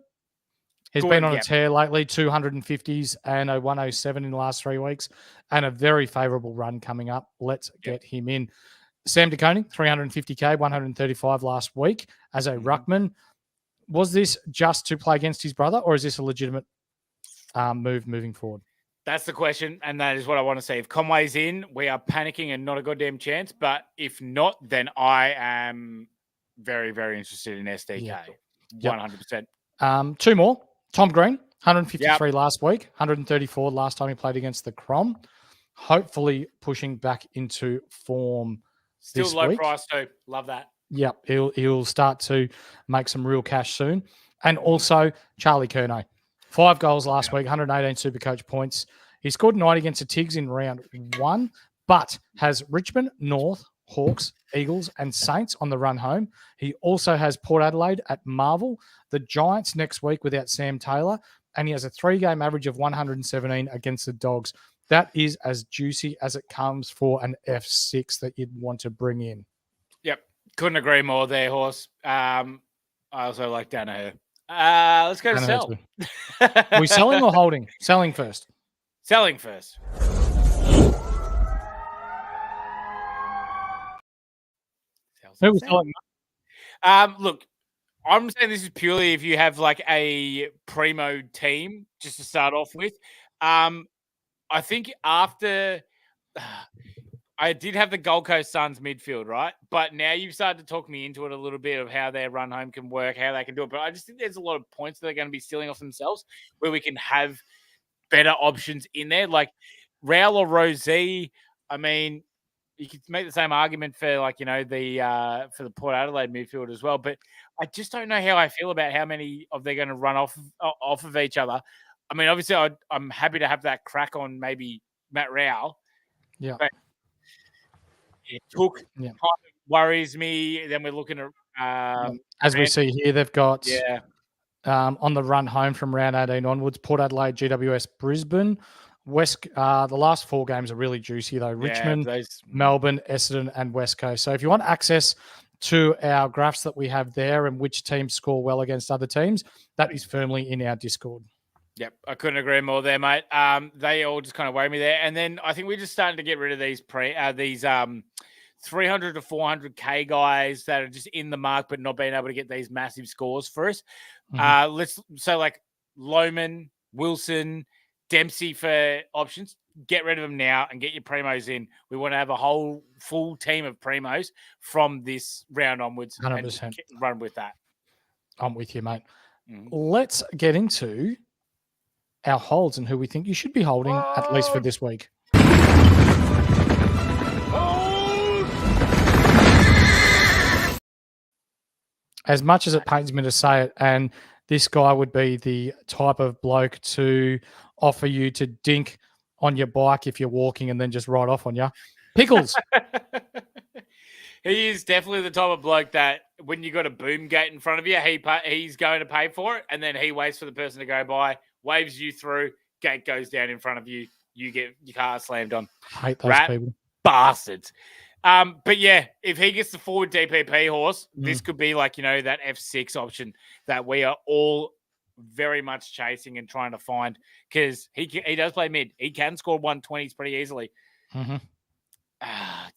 He's Gordon, been on a tear lately, 250s and a 107 in the last 3 weeks, and a very favourable run coming up. Let's get him in. Sam DeConing, 350k, 135 last week as a ruckman. Was this just to play against his brother, or is this a legitimate move moving forward? That's the question, and that is what I want to see. If Conway's in, we are panicking and not a goddamn chance. But if not, then I am very, very interested in SDK. 100%. 2 more. Tom Green, 153 last week, 134 last time he played against the Crom. Hopefully pushing back into form. Still low price too. Love that. Yep, he'll start to make some real cash soon. And also Charlie Curnow. 5 goals last week, 118 Supercoach points. He scored 90 against the Tigs in round 1, but has Richmond, North, Hawks, Eagles, and Saints on the run home. He also has Port Adelaide at Marvel, the Giants next week without Sam Taylor, and he has a 3-game average of 117 against the Dogs. That is as juicy as it comes for an F6 that you'd want to bring in. Yep. Couldn't agree more there, Horse. I also like Danaher. Let's go to sell. Are we selling or holding? Selling first. Selling first. Who was selling? Look, I'm saying this is purely if you have like a primo team just to start off with. I think after I did have the Gold Coast Suns midfield, right? But now you've started to talk me into it a little bit of how their run home can work, how they can do it. But I just think there's a lot of points that they're going to be stealing off themselves where we can have better options in there. Like Raul or Rosie, I mean, you could make the same argument for like, the for the Port Adelaide midfield as well. But I just don't know how I feel about how many of they're going to run off of each other. I mean, obviously, I'm happy to have that crack on maybe Matt Rao. Yeah. But it kind of worries me. Then we're looking at... As we see here, they've got on the run home from round 18 onwards, Port Adelaide, GWS, Brisbane. The last 4 games are really juicy, though. Richmond, Melbourne, Essendon, and West Coast. So if you want access to our graphs that we have there and which teams score well against other teams, that is firmly in our Discord. Yep, I couldn't agree more there, mate. They all just kind of worry me there. And then I think we're just starting to get rid of these 300 to 400k guys that are just in the mark but not being able to get these massive scores for us. So like Lohman, Wilson, Dempsey for options. Get rid of them now and get your primos in. We want to have a whole full team of primos from this round onwards 100%. And run with that. I'm with you, mate. Let's get into our holds and who we think you should be holding, at least for this week. As much as it pains me to say it, and this guy would be the type of bloke to offer you to dink on your bike if you're walking and then just ride off on you. Pickles. He is definitely the type of bloke that when you got a boom gate in front of you, he's going to pay for it, and then he waits for the person to go by, waves you through, gate goes down in front of you, you get your car slammed on. Hate those people. Bastards. But yeah, if he gets the forward DPP Horse, this could be like, that F6 option that we are all very much chasing and trying to find, because he does play mid. He can score 120s pretty easily.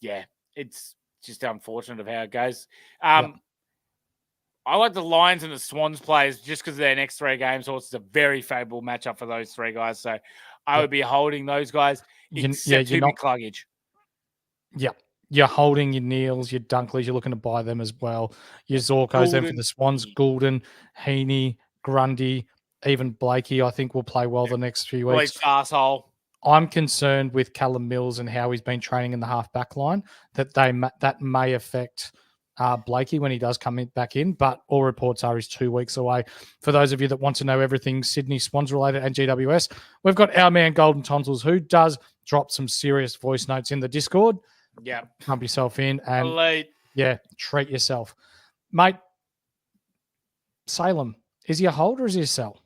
Yeah, it's just unfortunate of how it goes. I like the Lions and the Swans players just because their next 3 games. So it's a very favorable matchup for those 3 guys. So I would be holding those guys. except you're not. Cluggage. Yeah, you're holding your Neils, your Dunkleys. You're looking to buy them as well. Your Zorkos, then for the Swans, Goulden, Heaney, Grundy, even Blakey. I think will play well the next few weeks. Arsehole. I'm concerned with Callum Mills and how he's been training in the half back line that may affect Blakey when he does come back in. But all reports are he's 2 weeks away. For those of you that want to know everything Sydney Swans related and GWS, we've got our man Golden Tonsils, who does drop some serious voice notes in the Discord. Yeah, Pump yourself in and treat yourself, mate. Salem, is he a hold or is he a sell?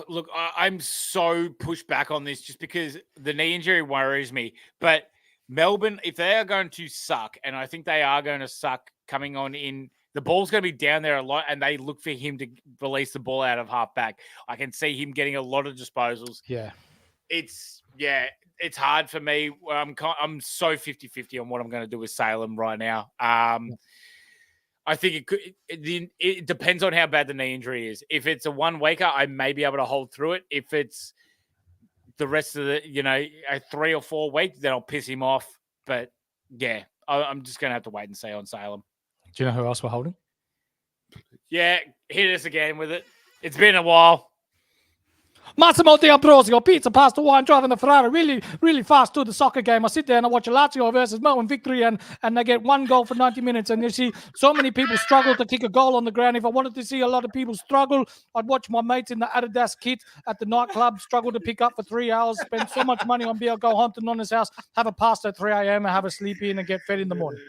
Look, I'm so pushed back on this just because the knee injury worries me. But Melbourne, if they are going to suck, and I think they are going to suck coming on in, the ball's going to be down there a lot, and they look for him to release the ball out of half back. I can see him getting a lot of disposals. Yeah. It's hard for me. I'm so 50-50 on what I'm going to do with Salem right now. I think it depends on how bad the knee injury is. If it's a 1 weeker, I may be able to hold through it. If it's the rest of the, a 3 or 4 week, then I'll piss him off. But yeah, I'm just going to have to wait and see on Salem. Do you know who else we're holding? Yeah, hit us again with it. It's been a while. Massimo D'Ambrosio, pizza, pasta, wine, driving the Ferrari really, really fast to the soccer game. I sit there and I watch Lazio versus Melbourne victory and they get 1 goal for 90 minutes. And you see so many people struggle to kick a goal on the ground. If I wanted to see a lot of people struggle, I'd watch my mates in the Adidas kit at the nightclub struggle to pick up for 3 hours, spend so much money on beer, go home to Nonna's house, have a pasta at 3 a.m. and have a sleep in and get fed in the morning.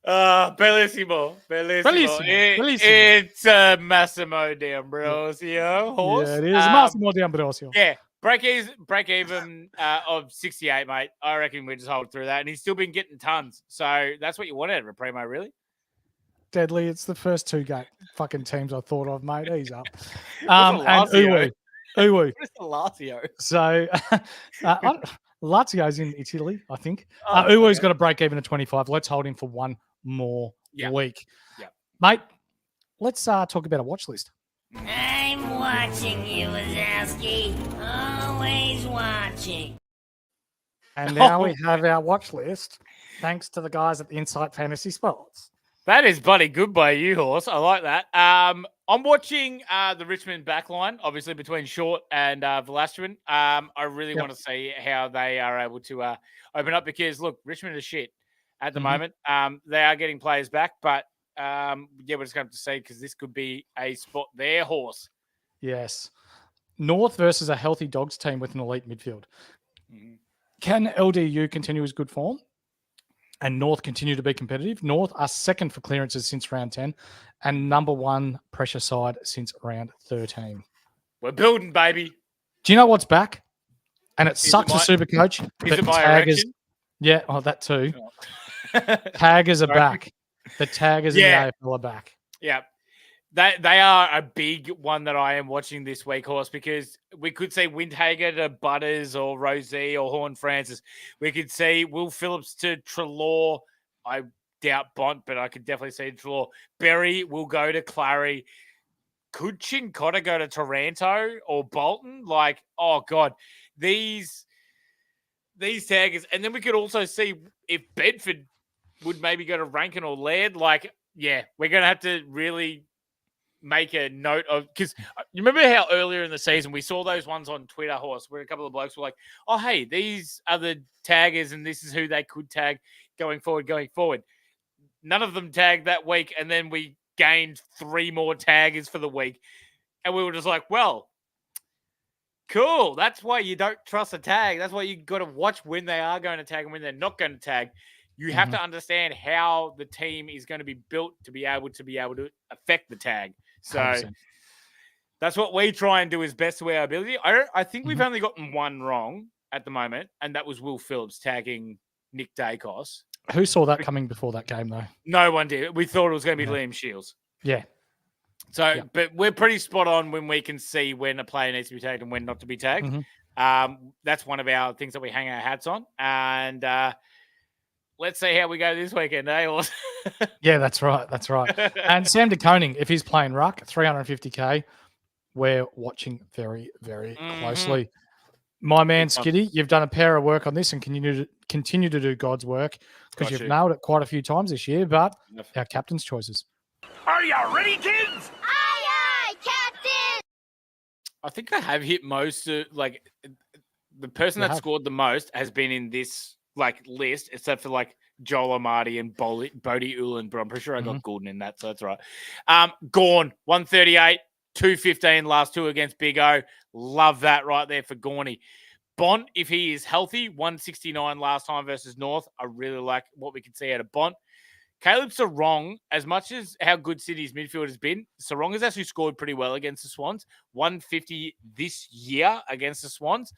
Bellissimo. It's Massimo D'Ambrosio horse. Yeah, it is Massimo D'Ambrosio. Yeah, break even of 68, mate. I reckon we just hold through that, and he's still been getting tons. So that's what you want out of a primo, really. Deadly. It's the first 2 fucking teams I thought of, mate. He's up. And Uwe. Where's the Lazio? So Lazio's in Italy, I think. Uwe's got a break even at 25. Let's hold him for 1 more week. Yeah. Mate, let's talk about a watch list. I'm watching you, Wazowski. Always watching. And now we have our watch list, thanks to the guys at the Insight Fantasy Sports. That is bloody good by you, Horse. I like that. I'm watching the Richmond backline, obviously between Short and Velasquez. I really want to see how they are able to open up because, look, Richmond is shit at the moment. They are getting players back, but we're just going to have to see because this could be a spot there, Horse. Yes. North versus a healthy Dogs team with an elite midfield. Can LDU continue his good form? And North continue to be competitive. North are second for clearances since round 10 and number 1 pressure side since round 13. We're building, baby. Do you know what's back? And it sucks for Supercoach. Is it my erection? Yeah, that too. Taggers are back. The Taggers in the AFL are back. Yeah. They are a big one that I am watching this week, Horse, because we could see Windhager to Butters or Rosie or Horn Francis. We could see Will Phillips to Treloar. I doubt Bont, but I could definitely see Treloar. Berry will go to Clary. Could Chincotta go to Taranto or Bolton? Like, oh, God. These taggers. And then we could also see if Bedford would maybe go to Rankin or Laird. Like, yeah, we're going to have to really make a note of, because you remember how earlier in the season we saw those ones on Twitter, Horse, where a couple of blokes were like, oh, hey, these are the taggers and this is who they could tag going forward. None of them tagged that week, and then we gained 3 more taggers for the week. And we were just like, well, cool. That's why you don't trust a tag. That's why you got to watch when they are going to tag and when they're not going to tag. You have to understand how the team is going to be built to be able to affect the tag. So 100%. That's what we try and do as best to our ability. I think we've only gotten 1 wrong at the moment, and that was Will Phillips tagging Nick Dacos. Who saw that coming before that game, though? No one did. We thought it was going to be Liam Shields. Yeah. So, but we're pretty spot on when we can see when a player needs to be tagged and when not to be tagged. That's one of our things that we hang our hats on. And let's see how we go this weekend, eh? Yeah, that's right. That's right. And Sam de Koning, if he's playing ruck, 350K, we're watching very, very closely. My man, Skiddy, you've done a pair of work on this and continue to do God's work because Got you've you. nailed it quite a few times this year. But our captain's choices. Are you ready, kids? Aye, aye, Captain! I think I have hit most of, like, the person You that have. scored the most has been in this, like, list, except for, like, Joel Amati and Bodie Ulan, but I'm pretty sure I got Gordon in that, so that's right. Gorn, 138, 215 last two against Big O. Love that right there for Gorney. Bont, if he is healthy, 169 last time versus North. I really like what we can see out of Bont. Caleb Sarong, as much as how good City's midfield has been, Sarong has actually scored pretty well against the Swans. 150 this year against the Swans.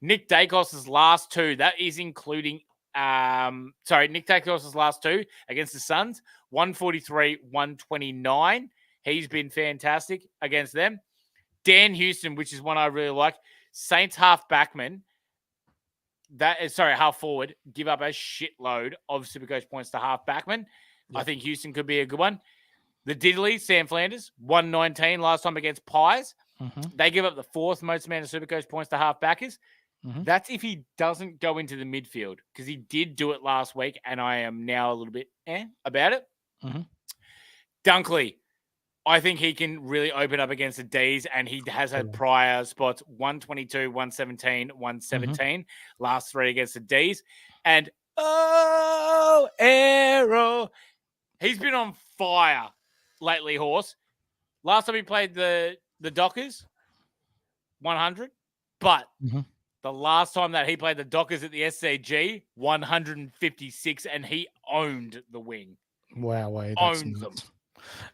Nick Dacos' last two, that is including, Nick Dacos' last two against the Suns, 143, 129. He's been fantastic against them. Dan Houston, which is one I really like. Saints half backman. Half forward, give up a shitload of Supercoach points to half backman. Yep. I think Houston could be a good one. The Diddley, Sam Flanders, 119 last time against Pies. They give up the fourth most amount of Supercoach points to half backers. That's if he doesn't go into the midfield, because he did do it last week, and I am now a little bit about it. Dunkley, I think he can really open up against the Ds, and he has had prior spots 122, 117, 117, last three against the Ds. And, Arrow. He's been on fire lately, Horse. Last time he played the Dockers, 100. But the last time that he played the Dockers at the SCG, 156, and he owned the wing. Wow, owned them.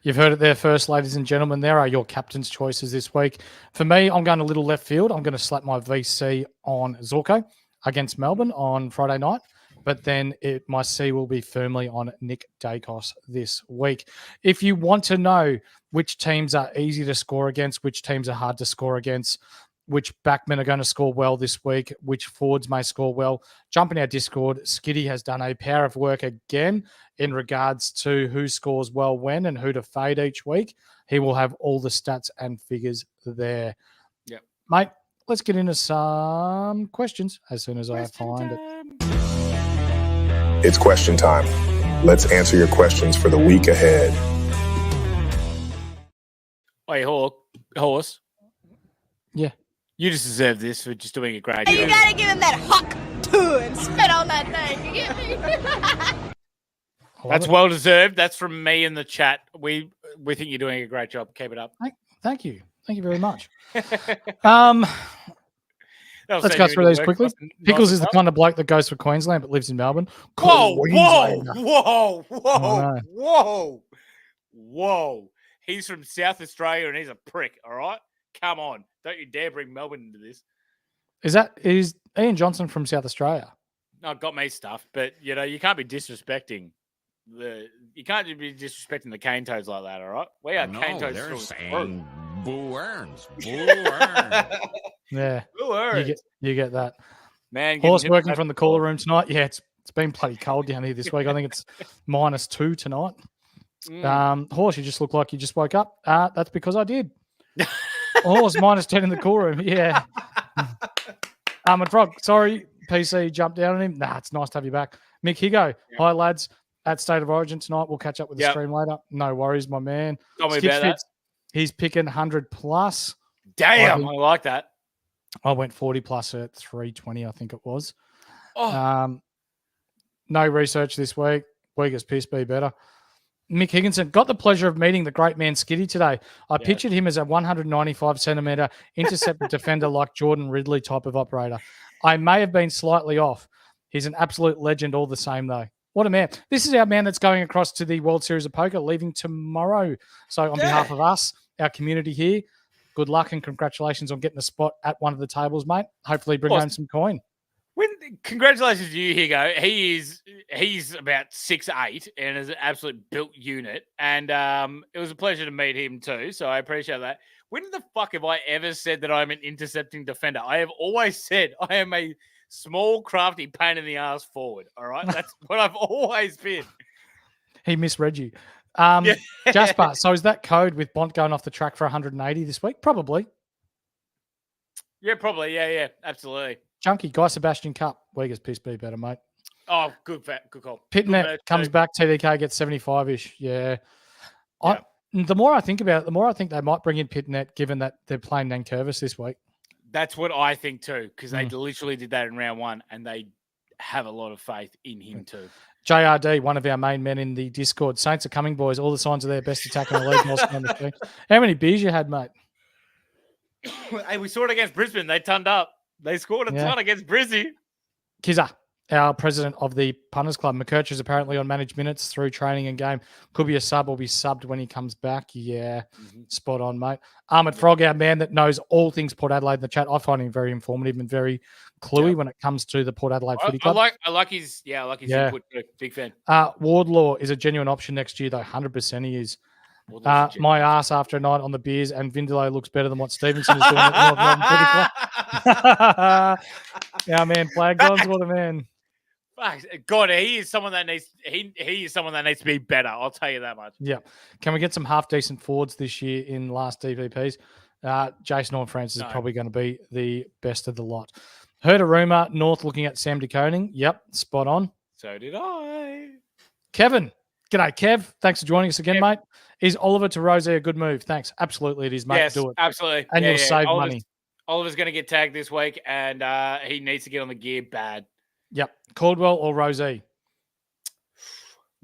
You've heard it there first, ladies and gentlemen. There are your captain's choices this week. For me, I'm going a little left field. I'm going to slap my VC on Zorko against Melbourne on Friday night. But then my C will be firmly on Nick Dacos this week. If you want to know which teams are easy to score against, which teams are hard to score against, which backmen are going to score well this week, which forwards may score well, jump in our Discord. Skiddy has done a power of work again in regards to who scores well when and who to fade each week. He will have all the stats and figures there. Yeah, mate, let's get into some questions as soon as I find it. It's question time. Let's answer your questions for the week ahead. Hey, Horse. Yeah. You just deserve this for just doing a great You job. gotta give him that huck too and spit on that thing. You get me? That's well deserved. That's from me in the chat. We think you're doing a great job. Keep it up. Thank you. Thank you very much. Let's go through these quickly. Pickles is the kind of bloke that goes for Queensland but lives in Melbourne. Whoa. He's from South Australia and he's a prick, all right? Come on. Don't you dare bring Melbourne into this. Is Ian Johnson from South Australia? No, got me stuff, but you can't be disrespecting the cane toads like that, all right? We are cane toads. They're saying Boo Earns. Yeah. Boo Earns. You get that. Man, Horse working from the cooler room tonight. Yeah, it's been bloody cold down here this week. I think it's -2 tonight. Horse, you just look like you just woke up. That's because I did. Horse -10 in the cool room. Yeah. And Frog, sorry, PC jumped down on him. Nah, it's nice to have you back. Mick Higo, hi lads. At State of Origin tonight. We'll catch up with the stream later. No worries, my man. Tell me about that. He's picking 100 plus. Damn, I like that. I went 40 plus at 320, I think it was. Oh. No research this week. Weak as piss, be better. Mick Higginson, got the pleasure of meeting the great man Skiddy today. I pictured him as a 195 centimetre interceptor defender like Jordan Ridley type of operator. I may have been slightly off. He's an absolute legend all the same, though. What a man. This is our man that's going across to the World Series of Poker, leaving tomorrow. So on behalf of us, our community here, good luck and congratulations on getting a spot at one of the tables, mate. Hopefully bring home some coin. Congratulations to you, Higo. He's about 6'8" and is an absolute built unit. And it was a pleasure to meet him too. So I appreciate that. When the fuck have I ever said that I'm an intercepting defender? I have always said I am a small, crafty pain in the ass forward. All right. That's what I've always been. He misread you. Jasper, so is that code with Bont going off the track for 180 this week? Probably. Yeah, probably. Yeah, absolutely. Junkie, Guy Sebastian Cup. Wegas piss be better, mate. Oh, good call. Pitnet comes back, TDK gets 75-ish. Yeah. The more I think about it, the more I think they might bring in Pitnet, given that they're playing Nankervis this week. That's what I think too, because they literally did that in round 1, and they have a lot of faith in him too. JRD, one of our main men in the Discord. Saints are coming, boys. All the signs of their best attack in the league. How many beers you had, mate? Hey, we saw it against Brisbane. They turned up. They scored a ton against Brizzy. Kizza, our president of the Punters Club. McKercher is apparently on managed minutes through training and game. Could be a sub or be subbed when he comes back. Yeah, spot on, mate. Ahmed Frog, our man that knows all things Port Adelaide in the chat. I find him very informative and very cluey when it comes to the Port Adelaide Footy Club. I like his input. Big fan. Wardlaw is a genuine option next year, though. 100% he is. My ass after a night on the beers, and Vindalo looks better than what Stevenson is doing at the North Melbourne Footy Club. Yeah, man, Flag Guns, what a man. God, he is someone that needs to be better. I'll tell you that much. Yeah. Can we get some half decent forwards this year in last DVPs? Jason Horne-Francis is probably going to be the best of the lot. Heard a rumor, North looking at Sam DeConing. Yep, spot on. So did I. Kevin. G'day, Kev. Thanks for joining us again, mate. Is Oliver to Rosie a good move? Thanks. Absolutely it is, mate. Yes, do it. absolutely. And you'll save money. Oliver's going to get tagged this week, and he needs to get on the gear bad. Yep. Caldwell or Rosie?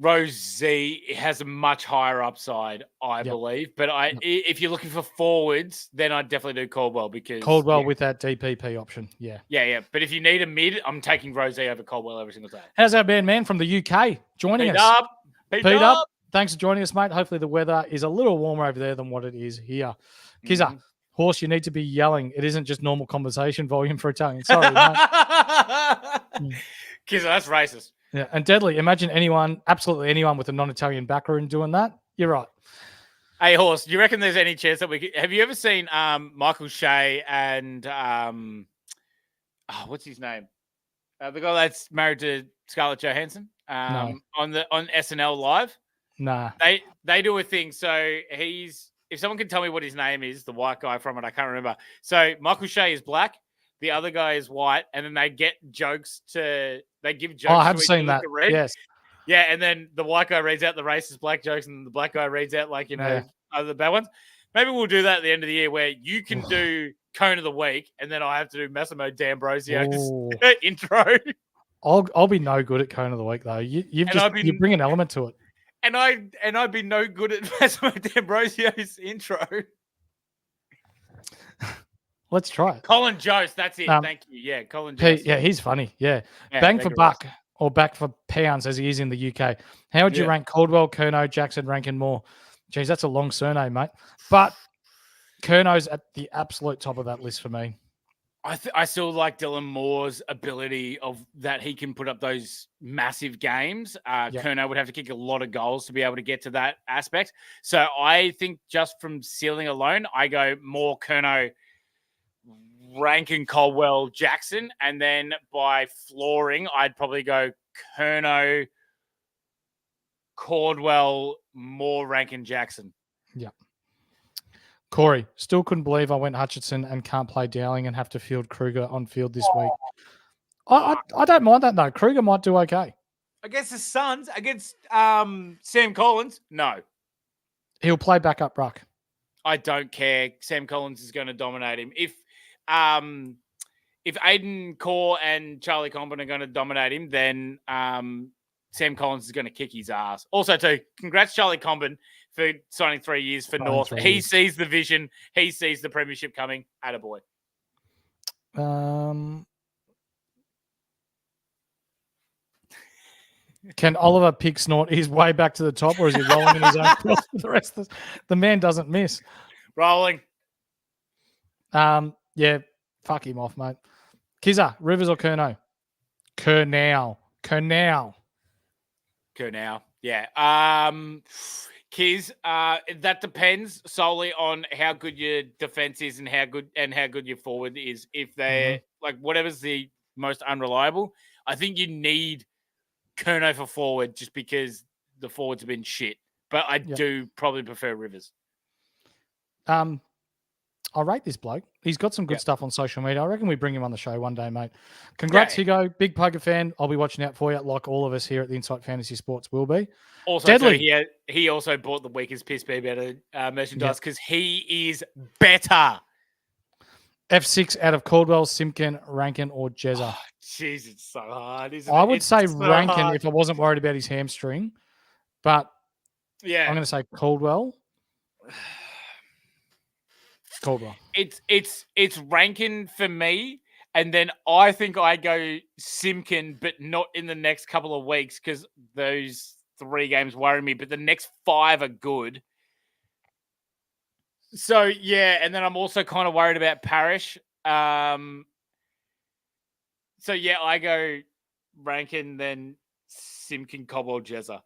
Rosie has a much higher upside, I believe. But if you're looking for forwards, then I'd definitely do Caldwell because Caldwell with that DPP option. Yeah. Yeah. But if you need a mid, I'm taking Rosie over Caldwell every single day. How's our man from the UK joining us? Pete up. Thanks for joining us, mate. Hopefully the weather is a little warmer over there than what it is here. Kizza, Horse, you need to be yelling. It isn't just normal conversation volume for Italian. Sorry, mate. Kizza, that's racist. Yeah, and Deadly, imagine absolutely anyone with a non-Italian background doing that. You're right. Hey, Horse, do you reckon there's any chance that have you ever seen Michael Shea and what's his name? The guy that's married to Scarlett Johansson on SNL Live? Nah. They do a thing. So if someone can tell me what his name is, the white guy from it, I can't remember. So Michael Shea is black, the other guy is white, and then they give jokes. I have seen that. Yes. Yeah, and then the white guy reads out the racist black jokes, and the black guy reads out other bad ones. Maybe we'll do that at the end of the year where you can do Cone of the Week, and then I have to do Massimo D'Ambrosio's intro. I'll be no good at Cone of the Week though. You bring an element to it. And I'd be no good at Massimo D'Ambrosio's intro. Let's try it. Colin Jost, that's it. Thank you. Yeah, Colin Jost. Yeah, he's funny. Yeah. Bang for buck or back for pounds as he is in the UK. How would you rank Caldwell, Curnow, Jackson, Rankin Moore? Jeez, that's a long surname, mate. But Curnow's at the absolute top of that list for me. I still like Dylan Moore's ability of that he can put up those massive games. Curnow would have to kick a lot of goals to be able to get to that aspect. So I think just from ceiling alone, I go Moore, Curnow, Rankin, Caldwell, Jackson. And then by flooring, I'd probably go Curnow, Caldwell, Moore, Rankin, Jackson. Yeah. Corey, still couldn't believe I went Hutchinson and can't play Dowling and have to field Kruger on field this week. I don't mind that, though. Kruger might do okay. Against the Suns, against Sam Collins, no. He'll play backup ruck. I don't care. Sam Collins is going to dominate him. If Aiden Core and Charlie Comben are going to dominate him, then Sam Collins is going to kick his ass. Also, too, congrats Charlie Comben for signing 3 years for North. He sees the vision. He sees the premiership coming. Attaboy. Can Oliver pick snort his way back to the top, or is he rolling in his own cross for the rest of the man doesn't miss. Rolling. Yeah, fuck him off, mate. Kizza, Rivers or Curnow? Curnow. Yeah. Kiz, that depends solely on how good your defense is and how good your forward is. If they're like whatever's the most unreliable, I think you need Curnow for forward just because the forwards have been shit. But I do probably prefer Rivers. I rate this bloke. He's got some good stuff on social media. I reckon we bring him on the show one day, mate. Congrats, Hugo. Big poker fan. I'll be watching out for you, like all of us here at the Insight Fantasy Sports will be. Also, Deadly. too, he also bought the weakest piss be better merchandise because he is better. F6 out of Caldwell, Simpkin, Rankin, or Jezza. Oh, jeez, it's so hard, isn't I it? would It's say so Rankin hard. if I wasn't worried about his hamstring, but I'm going to say Caldwell. Caldwell. It's Rankin for me, and then I think I go Simpkin, but not in the next couple of weeks because those 3 games worry me. But the next 5 are good. So yeah, and then I'm also kind of worried about Parrish. So yeah, I go Rankin, then Simpkin, Cobwell, Jezza.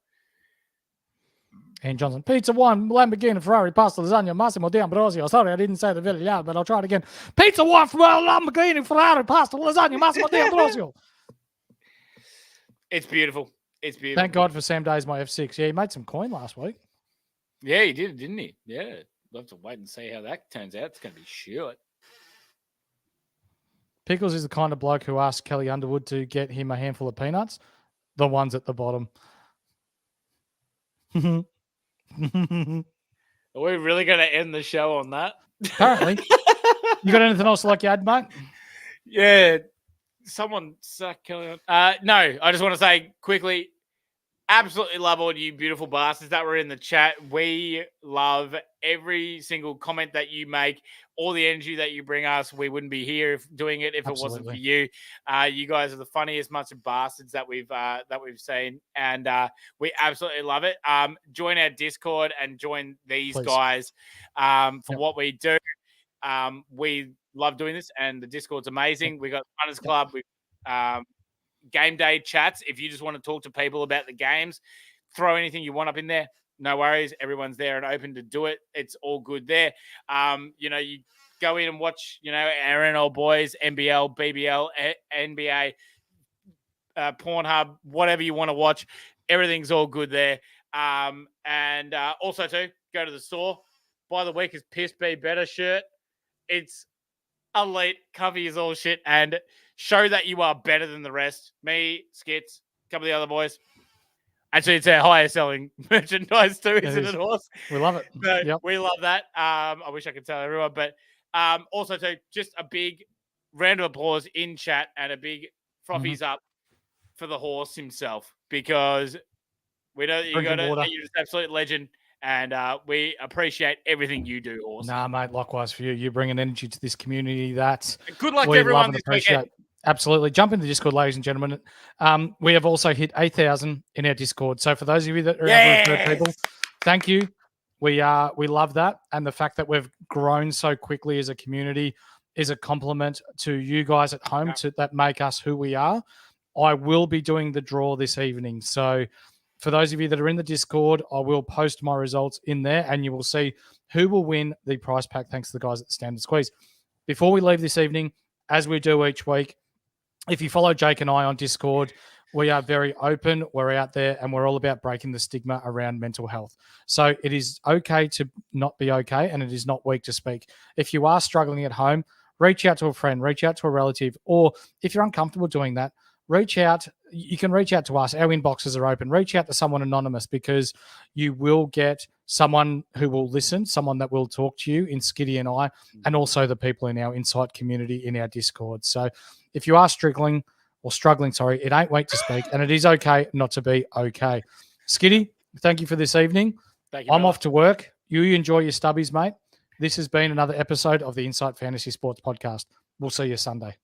And Johnson, pizza 1, Lamborghini, Ferrari, pasta, lasagna, Massimo D'Ambrosio. Sorry, I didn't say the very loud, but I'll try it again. Pizza 1, Lamborghini, Ferrari, pasta, lasagna, Massimo D'Ambrosio. It's beautiful. It's beautiful. Thank God for Sam Days, my F6. Yeah, he made some coin last week. Yeah, he did, didn't he? Yeah. We'll have to wait and see how that turns out. It's going to be shit. Pickles is the kind of bloke who asked Kelly Underwood to get him a handful of peanuts. The ones at the bottom. Are we really going to end the show on that? Apparently. You got anything else like you add, mate? Yeah. Someone suck Kelly on. No, I just want to say quickly, absolutely love all you beautiful bastards that were in the chat. We love every single comment that you make, all the energy that you bring us. We wouldn't be here doing it if it wasn't for you. You guys are the funniest bunch of bastards that we've seen, and we absolutely love it. Join our Discord and join these guys for what we do. We love doing this, and the Discord's amazing. We got Runners Club. We game day chats. If you just want to talk to people about the games, throw anything you want up in there. No worries. Everyone's there and open to do it. It's all good there. You go in and watch, our NL boys, NBL, BBL, NBA, Pornhub, whatever you want to watch. Everything's all good there. And also too, go to the store. Buy the weakest piss be better shirt. It's elite, cover is all shit, and show that you are better than the rest. Me, Skits, a couple of the other boys. Actually, it's our highest selling merchandise too, isn't it, Horse? We love it. So we love that. I wish I could tell everyone, but also too, just a big round of applause in chat and a big frothies up for the Horse himself, because we know that you're just an absolute legend. And we appreciate everything you do, Horse. Nah, mate, likewise for you. You bring an energy to this community that good luck to everyone this weekend. Absolutely. Jump into the Discord, ladies and gentlemen. We have also hit 8,000 in our Discord. So for those of you that are out people, thank you. We love that. And the fact that we've grown so quickly as a community is a compliment to you guys at home that make us who we are. I will be doing the draw this evening. So for those of you that are in the Discord, I will post my results in there and you will see who will win the prize pack thanks to the guys at the Standard Squeeze. Before we leave this evening, as we do each week, if you follow Jake and I on Discord, we are very open. We're out there and we're all about breaking the stigma around mental health. So it is okay to not be okay, and it is not weak to speak. If you are struggling at home, reach out to a friend, reach out to a relative, or if you're uncomfortable doing that, reach out. You can reach out to us. Our inboxes are open. Reach out to someone anonymous, because you will get someone who will listen, someone that will talk to you in Skiddy and I, and also the people in our Insight community in our Discord. So if you are struggling, it ain't wait to speak, and it is okay not to be okay. Skiddy, thank you for this evening. Thank you, I'm off to work. You enjoy your stubbies, mate. This has been another episode of the Insight Fantasy Sports Podcast. We'll see you Sunday.